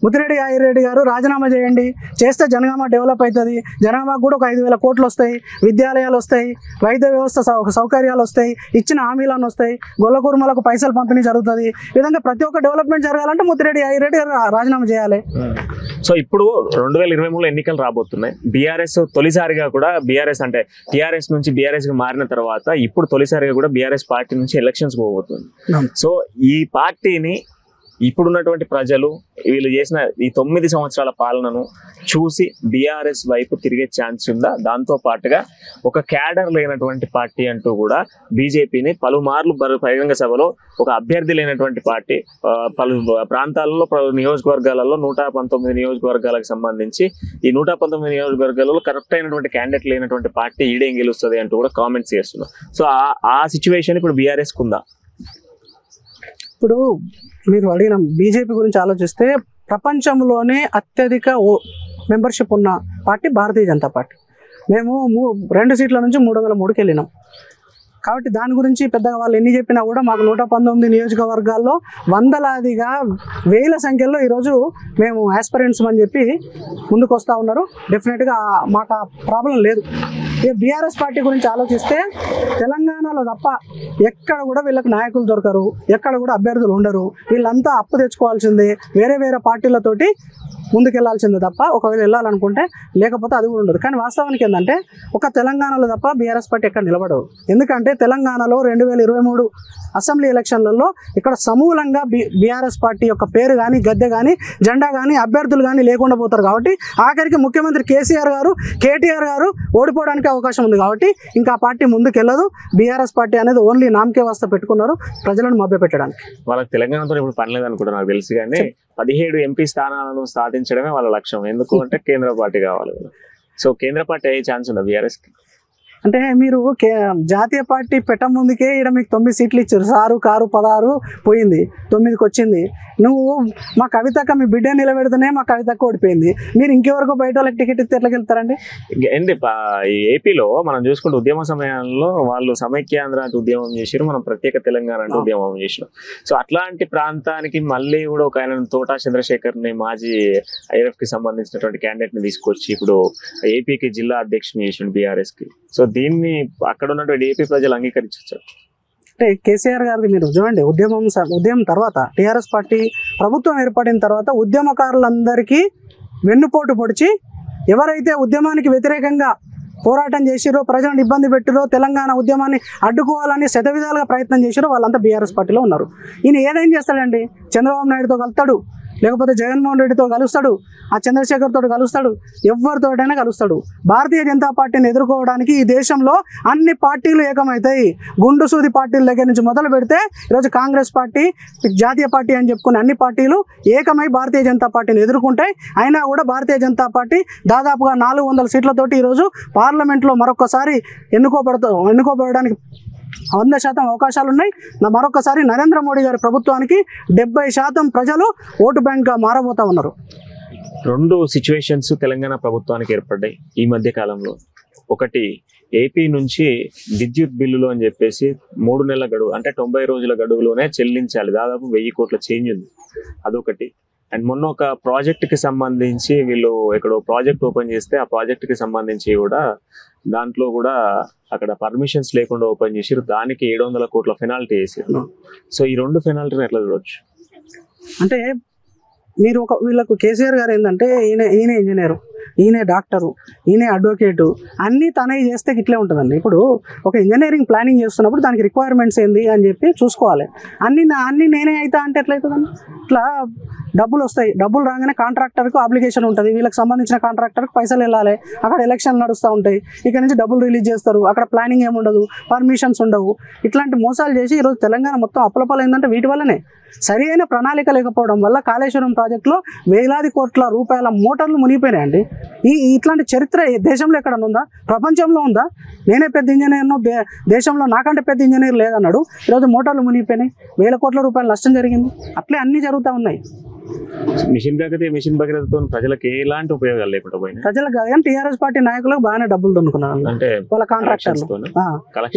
ముత్తిరెడ్డి యాగిరెడ్డి గారు రాజీనామా చేయండి, చేస్తే జనగామ డెవలప్ అవుతుంది, జనగామకు కూడా ఒక 5,000 కోట్లు వస్తాయి, విద్యాలయాలు వస్తాయి, వైద్య వ్యవస్థ సౌకర్యాలు వస్తాయి, ఇచ్చిన హామీలను వస్తాయి, గొల్లకుర్మలకు పైసలు పంపిణీ జరుగుతుంది. ఈ విధంగా ప్రతి ఒక్క డెవలప్మెంట్ జరగాలంటే ముత్తిరెడ్డి యాగిరెడ్డి రాజీనామా చేయాలి. సో ఇప్పుడు 2023 ఎన్నికలు రాబోతున్నాయి. బీఆర్ఎస్ తొలిసారిగా కూడా, బీఆర్ఎస్ అంటే టీఆర్ఎస్ నుంచి బీఆర్ఎస్ కి మారిన తర్వాత ఇప్పుడు తొలిసారిగా కూడా బీఆర్ఎస్ పార్టీ నుంచి ఎలక్షన్స్ పోబోతుంది. సో ఈ పార్టీని ఇప్పుడున్నటువంటి ప్రజలు వీళ్ళు చేసిన ఈ 9 సంవత్సరాల పాలనను చూసి బీఆర్ఎస్ వైపు తిరిగే ఛాన్స్ ఉందా? దాంతో పాటుగా ఒక క్యాడర్ లేనటువంటి పార్టీ అంటూ కూడా బీజేపీని పలుమార్లు బహిరంగ సభలో ఒక అభ్యర్థి లేనటువంటి పార్టీ, పలు ప్రాంతాలలో నియోజకవర్గాలలో 119 నియోజకవర్గాలకు సంబంధించి ఈ 119 నియోజకవర్గాలలో కరెక్ట్ అయినటువంటి క్యాండిడేట్ లేనటువంటి పార్టీ ఈడేం గెలుస్తుంది అంటూ కూడా కామెంట్స్ చేస్తున్నారు. సో ఆ సిచ్యువేషన్ ఇప్పుడు బీఆర్ఎస్కి ఉందా? ఇప్పుడు మీరు అడిగిన బీజేపీ గురించి ఆలోచిస్తే ప్రపంచంలోనే అత్యధిక మెంబర్షిప్ ఉన్న పార్టీ భారతీయ జనతా పార్టీ. మేము 2 సీట్ల నుంచి 303కి వెళ్ళినాం. కాబట్టి దాని గురించి పెద్దగా వాళ్ళు ఎన్ని చెప్పినా కూడా మాకు 119 నియోజకవర్గాల్లో వందలాదిగా వేల సంఖ్యలో ఈరోజు మేము ఆస్పిరెంట్స్ అని చెప్పి ముందుకు వస్తూ ఉన్నారు. డెఫినెట్గా మాకు ఆ ప్రాబ్లం లేదు. ఇక బీఆర్ఎస్ పార్టీ గురించి ఆలోచిస్తే తెలంగాణలో తప్ప ఎక్కడ కూడా వీళ్ళకి నాయకులు దొరకరు, ఎక్కడ కూడా అభ్యర్థులు ఉండరు. వీళ్ళంతా అప్పు తెచ్చుకోవాల్సిందే, వేరే వేరే పార్టీలతోటి ముందుకెళ్లాల్సిందే తప్ప ఒకవేళ వెళ్ళాలనుకుంటే, లేకపోతే అది కూడా ఉండదు. కానీ వాస్తవానికి ఏంటంటే ఒక తెలంగాణలో తప్ప బీఆర్ఎస్ పార్టీ ఎక్కడ నిలబడదు. ఎందుకంటే తెలంగాణలో 2023 అసెంబ్లీ ఎలక్షన్లలో ఇక్కడ సమూలంగా బీఆర్ఎస్ పార్టీ యొక్క పేరు కానీ, గద్దె కానీ, జెండా కానీ, అభ్యర్థులు కానీ లేకుండా పోతారు. కాబట్టి ఆఖరికి ముఖ్యమంత్రి కేసీఆర్ గారు, కేటీఆర్ గారు ఓడిపోవడానికి అవకాశం ఉంది. కాబట్టి ఇంకా ఆ పార్టీ ముందుకెళ్ళదు. బీఆర్ఎస్ పార్టీ అనేది ఓన్లీ నామకే వాస్తా పెట్టుకున్నారు, ప్రజలను మభ్యపెట్టడానికి. వాళ్ళకి తెలంగాణతో ఇప్పుడు పని లేదనుకుంటా నాకు తెలుసు. కానీ 17 ఎంపీ స్థానాలను సాధించడమే వాళ్ళ లక్ష్యం. ఎందుకు అంటే కేంద్ర పార్టీ కావాలి. సో కేంద్ర పార్టీ అయ్యే ఛాన్స్ ఉందా బీఆర్ఎస్కి? అంటే మీరు జాతీయ పార్టీ పెట్ట ముందుకే ఇక్కడ మీకు 9 సీట్లు ఇచ్చారు. 6 కారు 16 పోయింది, 9కి వచ్చింది. నువ్వు మా కవితక్క మీ బిడ్డ నిలబెడితేనే మా కవితక్క ఓడిపోయింది. మీరు ఇంకెవరకు బయట వాళ్ళకి టికెట్ ఇస్తే ఎట్లా వెళ్తారండి? ఏంటి ఏపీలో మనం చూసుకుంటే ఉద్యమ సమయంలో వాళ్ళు సమైక్యాంధ్ర అంటే ఉద్యమం చేసారు, మనం ప్రత్యేక తెలంగాణ అంటే ఉద్యమం చేసినాం. సో అట్లాంటి ప్రాంతానికి మళ్ళీ కూడా ఒక ఆయన తోటా చంద్రశేఖర్ని, మాజీ ఐఎఫ్కి సంబంధించినటువంటి క్యాండిడేట్ ని తీసుకొచ్చి ఇప్పుడు ఏపీకి జిల్లా అధ్యక్షుని చేసిండు బీఆర్ఎస్కి. సో దీన్ని అక్కడ ఉన్నటువంటి ఏపీ ప్రజలు అంగీకరించారు. అంటే కేసీఆర్ గారిది మీరు చూడండి, ఉద్యమం తర్వాత టీఆర్ఎస్ పార్టీ ప్రభుత్వం ఏర్పడిన తర్వాత ఉద్యమకారులందరికీ వెన్నుపోటు పొడిచి ఎవరైతే ఉద్యమానికి వ్యతిరేకంగా పోరాటం చేసిరో, ప్రజలను ఇబ్బంది పెట్టిరో, తెలంగాణ ఉద్యమాన్ని అడ్డుకోవాలని శతవిధాలుగా ప్రయత్నం చేసిరో వాళ్ళంతా బీఆర్ఎస్ పార్టీలో ఉన్నారు. ఈయన ఏదేం చేస్తాడండి? చంద్రబాబు నాయుడుతో కలుస్తాడు, లేకపోతే జగన్మోహన్ రెడ్డితో కలుస్తాడు, ఆ చంద్రశేఖర్ తోటి కలుస్తాడు, ఎవరితోటైనా కలుస్తాడు. భారతీయ జనతా పార్టీని ఎదుర్కోవడానికి ఈ దేశంలో అన్ని పార్టీలు ఏకమవుతాయి. గుండు సూది పార్టీల దగ్గర నుంచి మొదలు పెడితే ఈరోజు కాంగ్రెస్ పార్టీ, జాతీయ పార్టీ అని చెప్పుకునే అన్ని పార్టీలు ఏకమై భారతీయ జనతా పార్టీని ఎదుర్కొంటాయి. అయినా కూడా భారతీయ జనతా పార్టీ దాదాపుగా 400 సీట్లతోటి ఈరోజు పార్లమెంట్లో మరొకసారి ఎన్నుకోబడడానికి 100% అవకాశాలు ఉన్నాయి. మరొకసారి నరేంద్ర మోడీ గారి ప్రభుత్వానికి 70% ప్రజలు ఓటు బ్యాంక్గా మారబోతా ఉన్నారు. 2 సిచ్యువేషన్స్ తెలంగాణ ప్రభుత్వానికి ఏర్పడ్డాయి ఈ మధ్య కాలంలో. ఒకటి, ఏపీ నుంచి విద్యుత్ బిల్లులు అని చెప్పేసి 3 నెలల గడువు అంటే 90 రోజుల గడువులోనే చెల్లించాలి. దాదాపు 1000 కోట్ల చేంజ్ ఉంది, అదొకటి. అండ్ మొన్న ఒక ప్రాజెక్టుకి సంబంధించి వీళ్ళు ఎక్కడో ప్రాజెక్ట్ ఓపెన్ చేస్తే ఆ ప్రాజెక్టుకి సంబంధించి కూడా దాంట్లో కూడా అక్కడ పర్మిషన్స్ లేకుండా ఓపెన్ చేసిరు, దానికి 700 కోట్ల పెనాల్టీ వేసారు. సో ఈ 2 పెనాల్టీని ఎట్లా చూడొచ్చు? అంటే మీరు వీళ్ళకు కేసీఆర్ గారు ఏంటంటే ఈయన ఇంజనీరు, ఈయన డాక్టరు, ఈయన అడ్వకేటు, అన్నీ తనే చేస్తే ఇట్లే ఉంటుందండి. ఇప్పుడు ఒక ఇంజనీరింగ్ ప్లానింగ్ చేస్తున్నప్పుడు దానికి రిక్వైర్మెంట్స్ ఏంది అని చెప్పి చూసుకోవాలి. అన్నీ నేనే అవుతా అంటే ఎట్లయితుందండి? ఇట్లా డబ్బులు వస్తాయి, డబ్బులు రాగానే కాంట్రాక్టర్కు అప్లికేషన్ ఉంటుంది, వీళ్ళకి సంబంధించిన కాంట్రాక్టర్కి పైసలు వెళ్ళాలి, అక్కడ ఎలక్షన్ నడుస్తూ ఉంటాయి, ఇక్కడ నుంచి డబ్బులు రిలీజ్ చేస్తారు, అక్కడ ప్లానింగ్ ఏముండదు, పర్మిషన్స్ ఉండవు. ఇట్లాంటి మోసాలు చేసి ఈరోజు తెలంగాణ మొత్తం అప్పులపాలు ఏంటంటే వీటి వల్లనే. సరి అయిన ప్రణాళిక లేకపోవడం వల్ల కాళేశ్వరం ప్రాజెక్టులో వేలాది కోట్ల రూపాయల మోటార్లు మునిగిపోయినాయండి. ఇట్లాంటి చరిత్ర దేశంలో ఎక్కడ ఉందా? ప్రపంచంలో ఉందా? నేనే పెద్ద ఇంజనీర్ను, దేశంలో నాకంటే పెద్ద ఇంజనీర్ లేదన్నాడు, ఈరోజు మోటార్లు మునిగిపోయినాయి, వేల కోట్ల రూపాయల నష్టం జరిగింది. అట్లే అన్నీ జరుగుతూ ఉన్నాయి. మిషన్ భగీరథతో ప్రజలకు ఎలాంటి ఉపయోగాలు లేకుండా పోయినాయి. ప్రజలకు కాదు కానీ టీఆర్ఎస్ పార్టీ నాయకులకు బాగానే డబ్బులు దొన్నుకున్నారు. అంటే వాళ్ళ కాంట్రాక్టర్లు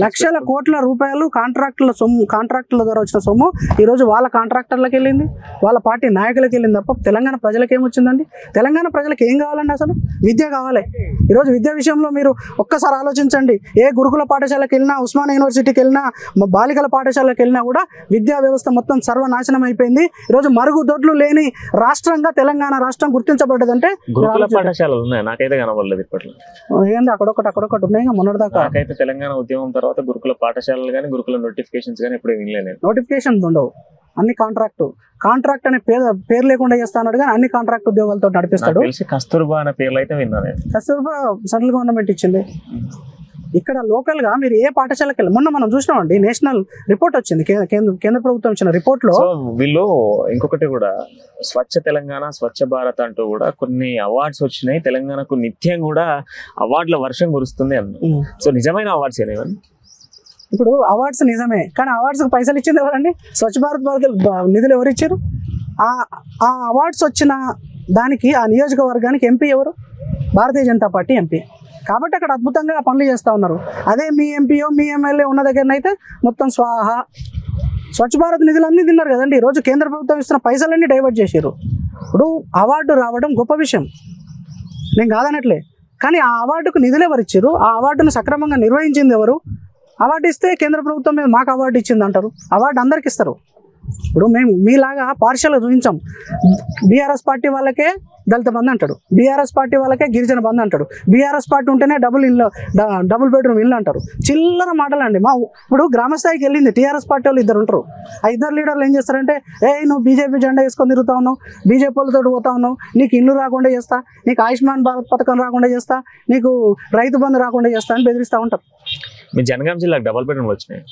లక్షల కోట్ల రూపాయలు కాంట్రాక్టుల ద్వారా వచ్చిన సొమ్ము ఈ రోజు వాళ్ళ కాంట్రాక్టర్లకు వెళ్ళింది, వాళ్ళ పార్టీ నాయకులకు వెళ్ళింది తప్ప తెలంగాణ ప్రజలకు ఏమొచ్చిందండి? తెలంగాణ ప్రజలకు ఏం కావాలండి? అసలు విద్య కావాలి. ఈరోజు విద్యా విషయంలో మీరు ఒక్కసారి ఆలోచించండి. ఏ గురుకుల పాఠశాలకు వెళ్ళినా, ఉస్మానియా యూనివర్సిటీకి వెళ్ళినా, బాలికల పాఠశాలకు వెళ్ళినా కూడా విద్యా వ్యవస్థ మొత్తం సర్వనాశనం అయిపోయింది. ఈరోజు మరుగుదొడ్లు లేని రాష్ట్రంగా తెలంగాణ రాష్ట్రం గుర్తించబడ్డదంటే గురుకుల పాఠశాలలు ఉన్నాయి, నాకైతే కనబడలేదు ఇప్పట్లో. ఏంది అక్కడొకటి ఉన్నాయి మొన్నటిదాకా. నాకైతే తెలంగాణ ఉద్యమం తర్వాత గురుకుల పాఠశాలలు కానీ గురుకుల నోటిఫికేషన్స్ కానీ ఎప్పుడు వినలేదు. నోటిఫికేషన్ ఉండవు, అన్ని కాంట్రాక్ట్ అనే పేరు లేకుండా చేస్తా అన్నాడు కానీ అన్ని కాంట్రాక్ట్ ఉద్యోగాలతో నడిపిస్తాడు. కస్తూర్బా అనే పేర్లు అయితే విన్నాను. కస్తూర్బా సెంట్రల్ గవర్నమెంట్ ఇచ్చింది. ఇక్కడ లోకల్గా మీరు ఏ పాఠశాలకు వెళ్ళి మొన్న మనం చూసినామండి, నేషనల్ రిపోర్ట్ వచ్చింది, కేంద్ర ప్రభుత్వం ఇచ్చిన రిపోర్ట్లో. వీళ్ళు ఇంకొకటి కూడా స్వచ్ఛ తెలంగాణ, స్వచ్ఛ భారత్ అంటూ కూడా కొన్ని అవార్డ్స్ వచ్చినాయి. తెలంగాణకు నిత్యం కూడా అవార్డుల వర్షం కురుస్తుంది అన్న. సో నిజమైన అవార్డ్స్ ఏమని? ఇప్పుడు అవార్డ్స్ నిజమే కానీ అవార్డ్స్కి పైసలు ఇచ్చింది ఎవరండి? స్వచ్ఛ భారత్ నిధులు ఎవరు ఇచ్చారు? ఆ అవార్డ్స్ వచ్చిన దానికి ఆ నియోజకవర్గానికి ఎంపీ ఎవరు? Bharatiya Janata party MP. కాబట్టి అక్కడ అద్భుతంగా పనులు చేస్తూ ఉన్నారు. అదే మీ ఎంపీఓ మీ ఎమ్మెల్యే ఉన్న దగ్గరనైతే మొత్తం స్వాహా. స్వచ్ఛ భారత్ నిధులన్నీ తిన్నారు కదండి. ఈరోజు కేంద్ర ప్రభుత్వం ఇస్తున్న పైసలన్నీ డైవర్ట్ చేసారు. ఇప్పుడు అవార్డు రావడం గొప్ప విషయం, నేను కాదనట్లే, కానీ ఆ అవార్డుకు నిధులు ఎవరు ఇచ్చారు? ఆ అవార్డును సక్రమంగా నిర్వహించింది ఎవరు? అవార్డు ఇస్తే కేంద్ర ప్రభుత్వం మీద మాకు అవార్డు ఇచ్చింది అంటారు. అవార్డు అందరికి ఇస్తారు. ఇప్పుడు మేము మీలాగా పార్షియల్గా చూపించాం. బీఆర్ఎస్ పార్టీ వాళ్ళకే దళిత బంధు అంటాడు, బీఆర్ఎస్ పార్టీ వాళ్ళకే గిరిజన బంధు అంటాడు, బీఆర్ఎస్ పార్టీ ఉంటేనే డబుల్ బెడ్రూమ్ ఇల్లు అంటారు. చిల్లర మాటలు అండి. ఇప్పుడు గ్రామస్థాయికి వెళ్ళింది టీఆర్ఎస్ పార్టీ వాళ్ళు 2 ఉంటారు. ఆ 2 లీడర్లు ఏం చేస్తారంటే, నువ్వు బీజేపీ జెండా వేసుకొని తిరుగుతా ఉన్నావు, బీజేపీ వాళ్ళతో పోతా ఉన్నావు, నీకు ఇల్లు రాకుండా చేస్తా, నీకు ఆయుష్మాన్ భారత్ పథకం రాకుండా చేస్తా, నీకు రైతు బంధు రాకుండా చేస్తా అని బెదిరిస్తూ ఉంటారు. మీ జనగాం జిల్లాకు డబుల్ బెడ్రూమ్ వచ్చినాయి.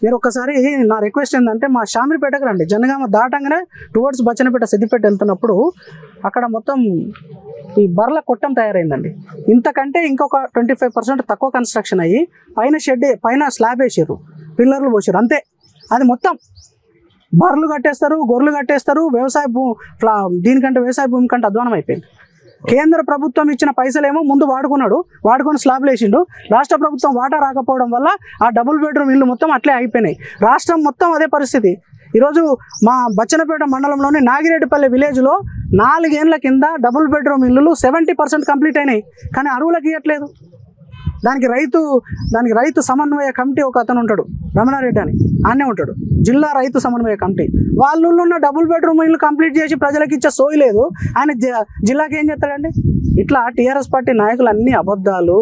మీరు ఒక్కసారి నా రిక్వెస్ట్ ఏంటంటే మా షామిరిపేటకు రండి. జనగామ దాటంగానే టువర్డ్స్ బచ్చనపేట సిద్దిపేట వెళ్తున్నప్పుడు అక్కడ మొత్తం ఈ బర్ల కొట్టం తయారైందండి. ఇంతకంటే ఇంకొక 25% తక్కువ కన్స్ట్రక్షన్ అయ్యి పైన స్లాబ్ వేసారు, పిల్లర్లు పోసారు, అంతే. అది మొత్తం బర్రెలు కట్టేస్తారు, గొర్రెలు కట్టేస్తారు. దీనికంటే వ్యవసాయ భూమి కంటే అధ్వానం అయిపోయింది. కేంద్ర ప్రభుత్వం ఇచ్చిన పైసలేమో ముందు వాడుకొని స్లాబ్లు వేసిండు. రాష్ట్ర ప్రభుత్వం వాటా రాకపోవడం వల్ల ఆ డబుల్ బెడ్రూమ్ ఇల్లు మొత్తం అట్లే అయిపోయినాయి. రాష్ట్రం మొత్తం అదే పరిస్థితి. ఈరోజు మా బచ్చనపేట మండలంలోని నాగిరెడ్డిపల్లి విలేజ్లో 4 ఏళ్ల కింద డబుల్ బెడ్రూమ్ ఇల్లులు 70% కంప్లీట్ అయినాయి, కానీ అరువులకు ఇవ్వట్లేదు. దానికి రైతు సమన్వయ కమిటీ ఒక అతను ఉంటాడు, రమణారెడ్డి అని, ఆయనే ఉంటాడు, జిల్లా రైతు సమన్వయ కమిటీ. వాళ్ళు ఉన్న డబుల్ బెడ్రూమ్ ఇల్లు కంప్లీట్ చేసి ప్రజలకు ఇచ్చే సోయి లేదు. ఆయన జిల్లాకి ఏం చేస్తాడండి? ఇట్లా టీఆర్ఎస్ పార్టీ నాయకులు అన్ని అబద్ధాలు.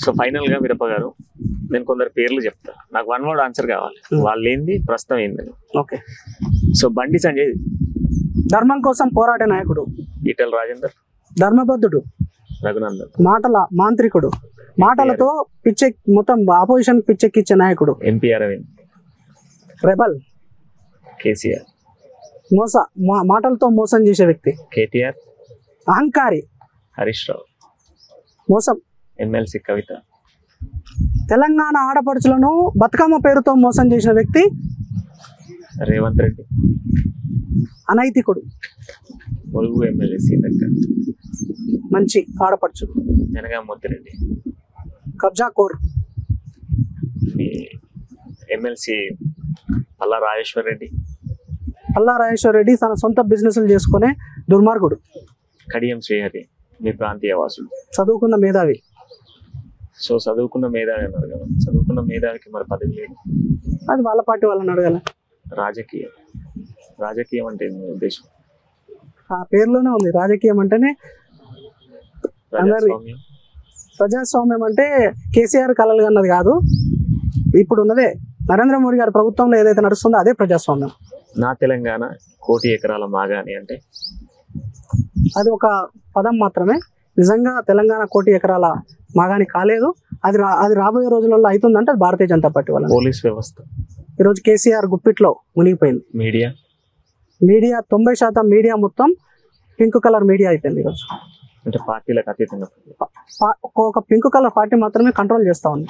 సో ఫైనల్ గా వీరప్ప గారు, నేను కొందరు పేర్లు చెప్తా, నాకు 1 word ఆన్సర్ కావాలి. వాళ్ళు ఏంది, ప్రస్తుతం ఏందని. ఓకే. సో బండి సంజయ్ ధర్మం కోసం పోరాడే నాయకుడు, ఈటెల రాజేందర్ ధర్మబద్ధుడు, రఘునందన్ మాటల మాంత్రికుడు, మాటలతో మొత్తం ఆపోజిషన్ పిచ్చెక్కిచ్చే నాయకుడు, ఎంపీ అరవింద్, రెబల్ కేసీఆర్, మాటలతో మోసం చేసే వ్యక్తి కేటీఆర్, అహంకారి హరీష్ రావు, మోసం ఎమ్మెల్సీ కవిత, తెలంగాణ ఆడపడుచులను బతుకమ్మ పేరుతో మోసం చేసిన వ్యక్తి రేవంత్ రెడ్డి, అనైతికుడు, ములుగు ఎమ్మెల్యే సీతక్క, మంచి ఆడపడుచు జనగాం మొత్తిరెడ్డి, కబ్జా కోర్, ఎమ్మెల్సీ పల్లా రాజేశ్వర్ రెడ్డి తన సొంత బిజినెస్లు చేసుకునే దుర్మార్గుడు, కడియం శ్రీహరి మీ ప్రాంతీయ వాసుడు, చదువుకున్న మేధావి, సో చదువుకున్న మేధావి అన్నారు కదా, చదువుకున్న మేధావికి మరి పదవి లేదు. అది వాళ్ళ పార్టీ వాళ్ళని అడగాలి. రాజకీయం అంటే ఏంది మీ ఉద్దేశం? ఆ పేరులోనే ఉంది, రాజకీయం అంటేనే ప్రజాస్వామ్యం. ప్రజాస్వామ్యం అంటే కేసీఆర్ కలలు అన్నది కాదు, ఇప్పుడు ఉన్నదే నరేంద్ర మోడీ గారి ప్రభుత్వంలో ఏదైతే నడుస్తుందో అదే ప్రజాస్వామ్యం. నా తెలంగాణ 1 కోటి ఎకరాల మాగాని అంటే అది ఒక పదం మాత్రమే. నిజంగా తెలంగాణ 1 కోటి ఎకరాల మాగాని కాలేదు. అది రాబోయే రోజులలో అవుతుందంటే అది భారతీయ జనతా పార్టీ వల్ల. పోలీస్ వ్యవస్థ ఈరోజు కేసీఆర్ గుప్పిట్లో మునిగిపోయింది. మీడియా 90% మీడియా మొత్తం పింక్ కలర్ మీడియా అయిపోయింది ఈరోజు. అంటే పార్టీలకు అతీతంగా ఒక పింక్ కలర్ పార్టీ మాత్రమే కంట్రోల్ చేస్తా ఉంది.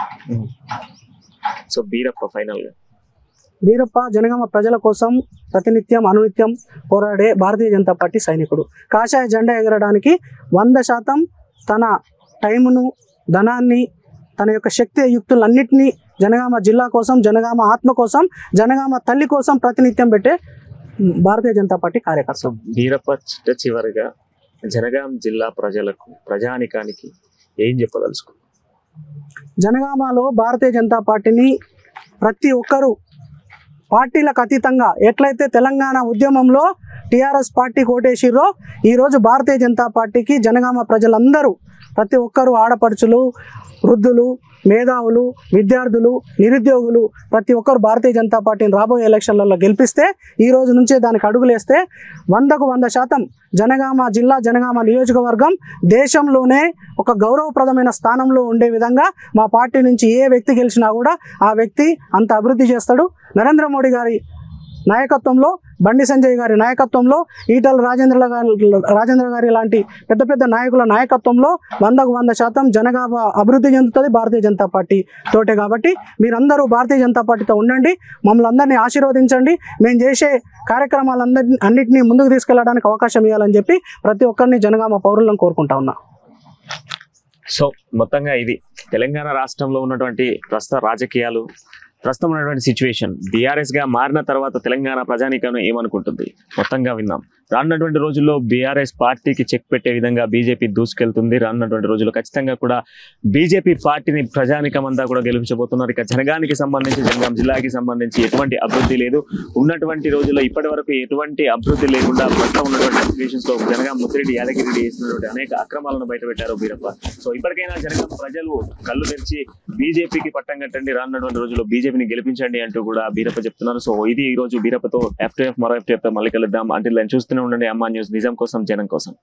సో బీరప్ప ఫైనల్ గా వీరప్ప జనగామ ప్రజల కోసం ప్రతినిత్యం అనునిత్యం పోరాడే భారతీయ జనతా పార్టీ సైనికుడు. కాషాయ జెండా ఎగరడానికి 100% తన టైమును, ధనాన్ని, తన యొక్క శక్తి యుక్తులన్నింటినీ జనగామ జిల్లా కోసం, జనగామ ఆత్మ కోసం, జనగామ తల్లి కోసం ప్రతినిత్యం పెట్టే భారతీయ జనతా పార్టీ కార్యకర్త. వీరప్ప చివరిగా జనగామ జిల్లా ప్రజలకు, ప్రజానికానికి ఏం చెప్పదలుచుకో? జనగామలో భారతీయ జనతా పార్టీని ప్రతి ఒక్కరూ పార్టీలకు అతీతంగా ఎట్లయితే తెలంగాణ ఉద్యమంలో టీఆర్ఎస్ పార్టీ కోటేసిరో, ఈరోజు భారతీయ జనతా పార్టీకి జనగామ ప్రజలందరూ ప్రతి ఒక్కరూ, ఆడపడుచులు, వృద్ధులు, మేధావులు, విద్యార్థులు, నిరుద్యోగులు ప్రతి ఒక్కరు భారతీయ జనతా పార్టీని రాబోయే ఎలక్షన్లలో గెలిపిస్తే, ఈ రోజు నుంచే దానికి అడుగులేస్తే 100కు 100% జనగామ జిల్లా, జనగామ నియోజకవర్గం దేశంలోనే ఒక గౌరవప్రదమైన స్థానంలో ఉండే విధంగా మా పార్టీ నుంచి ఏ వ్యక్తి గెలిచినా కూడా ఆ వ్యక్తి అంత అభివృద్ధి చేస్తాడు. నరేంద్ర మోడీ గారి నాయకత్వంలో, బండి సంజయ్ గారి నాయకత్వంలో, ఈటల రాజేంద్ర గారి లాంటి పెద్ద పెద్ద నాయకుల నాయకత్వంలో 100కు 100% జనగామ అభివృద్ధి చెందుతుంది భారతీయ జనతా పార్టీ తోటే. కాబట్టి మీరందరూ భారతీయ జనతా పార్టీతో ఉండండి, మమ్మల్ని అందరినీ ఆశీర్వదించండి, మేము చేసే కార్యక్రమాలన్నింటినీ ముందుకు తీసుకెళ్లడానికి అవకాశం ఇవ్వాలని చెప్పి ప్రతి ఒక్కరిని జనగామ పౌరులను కోరుకుంటా ఉన్నా. సో మొత్తంగా ఇది తెలంగాణ రాష్ట్రంలో ఉన్నటువంటి ప్రస్తుత రాజకీయాలు, ప్రస్తుతం ఉన్నటువంటి సిచ్యువేషన్, బీఆర్ఎస్ గా మారిన తర్వాత తెలంగాణ ప్రజానీకం ఏమనుకుంటుంది మొత్తంగా విన్నాం. రానున్నటువంటి రోజుల్లో బీఆర్ఎస్ పార్టీకి చెక్ పెట్టే విధంగా బీజేపీ దూసుకెళ్తుంది. రానున్నటువంటి రోజుల్లో ఖచ్చితంగా కూడా బీజేపీ పార్టీని ప్రజానీకం అంతా కూడా గెలిపించబోతున్నారు. ఇక జనగానికి సంబంధించి, జనగాం జిల్లాకి సంబంధించి ఎటువంటి అభివృద్ధి లేదు. ఉన్నటువంటి రోజుల్లో ఇప్పటి వరకు ఎటువంటి అభివృద్ధి లేకుండా ప్రస్తుతం ఉన్నటువంటి సిచ్యువేషన్స్ లో జనగాం ముత్తిరెడ్డి, యాదగిరి చేసినటువంటి అనేక అక్రమాలను బయటపెట్టారు బీరప్ప. సో ఇప్పటికైనా జనగాం ప్రజలు కళ్ళు తెరిచి బీజేపీకి పట్టం కట్టండి, రానున్నటువంటి రోజుల్లో బీజేపీని గెలిపించండి అంటూ కూడా బీరప్ప చెప్తున్నారు. సో ఇది ఈ రోజు బీరప్పతో FTF మరో FTF తో మళ్ళీ కలుద్దాం. అంటే చూస్తూనే ఉండండి అమ్మా న్యూస్, నిజం కోసం, జనం కోసం.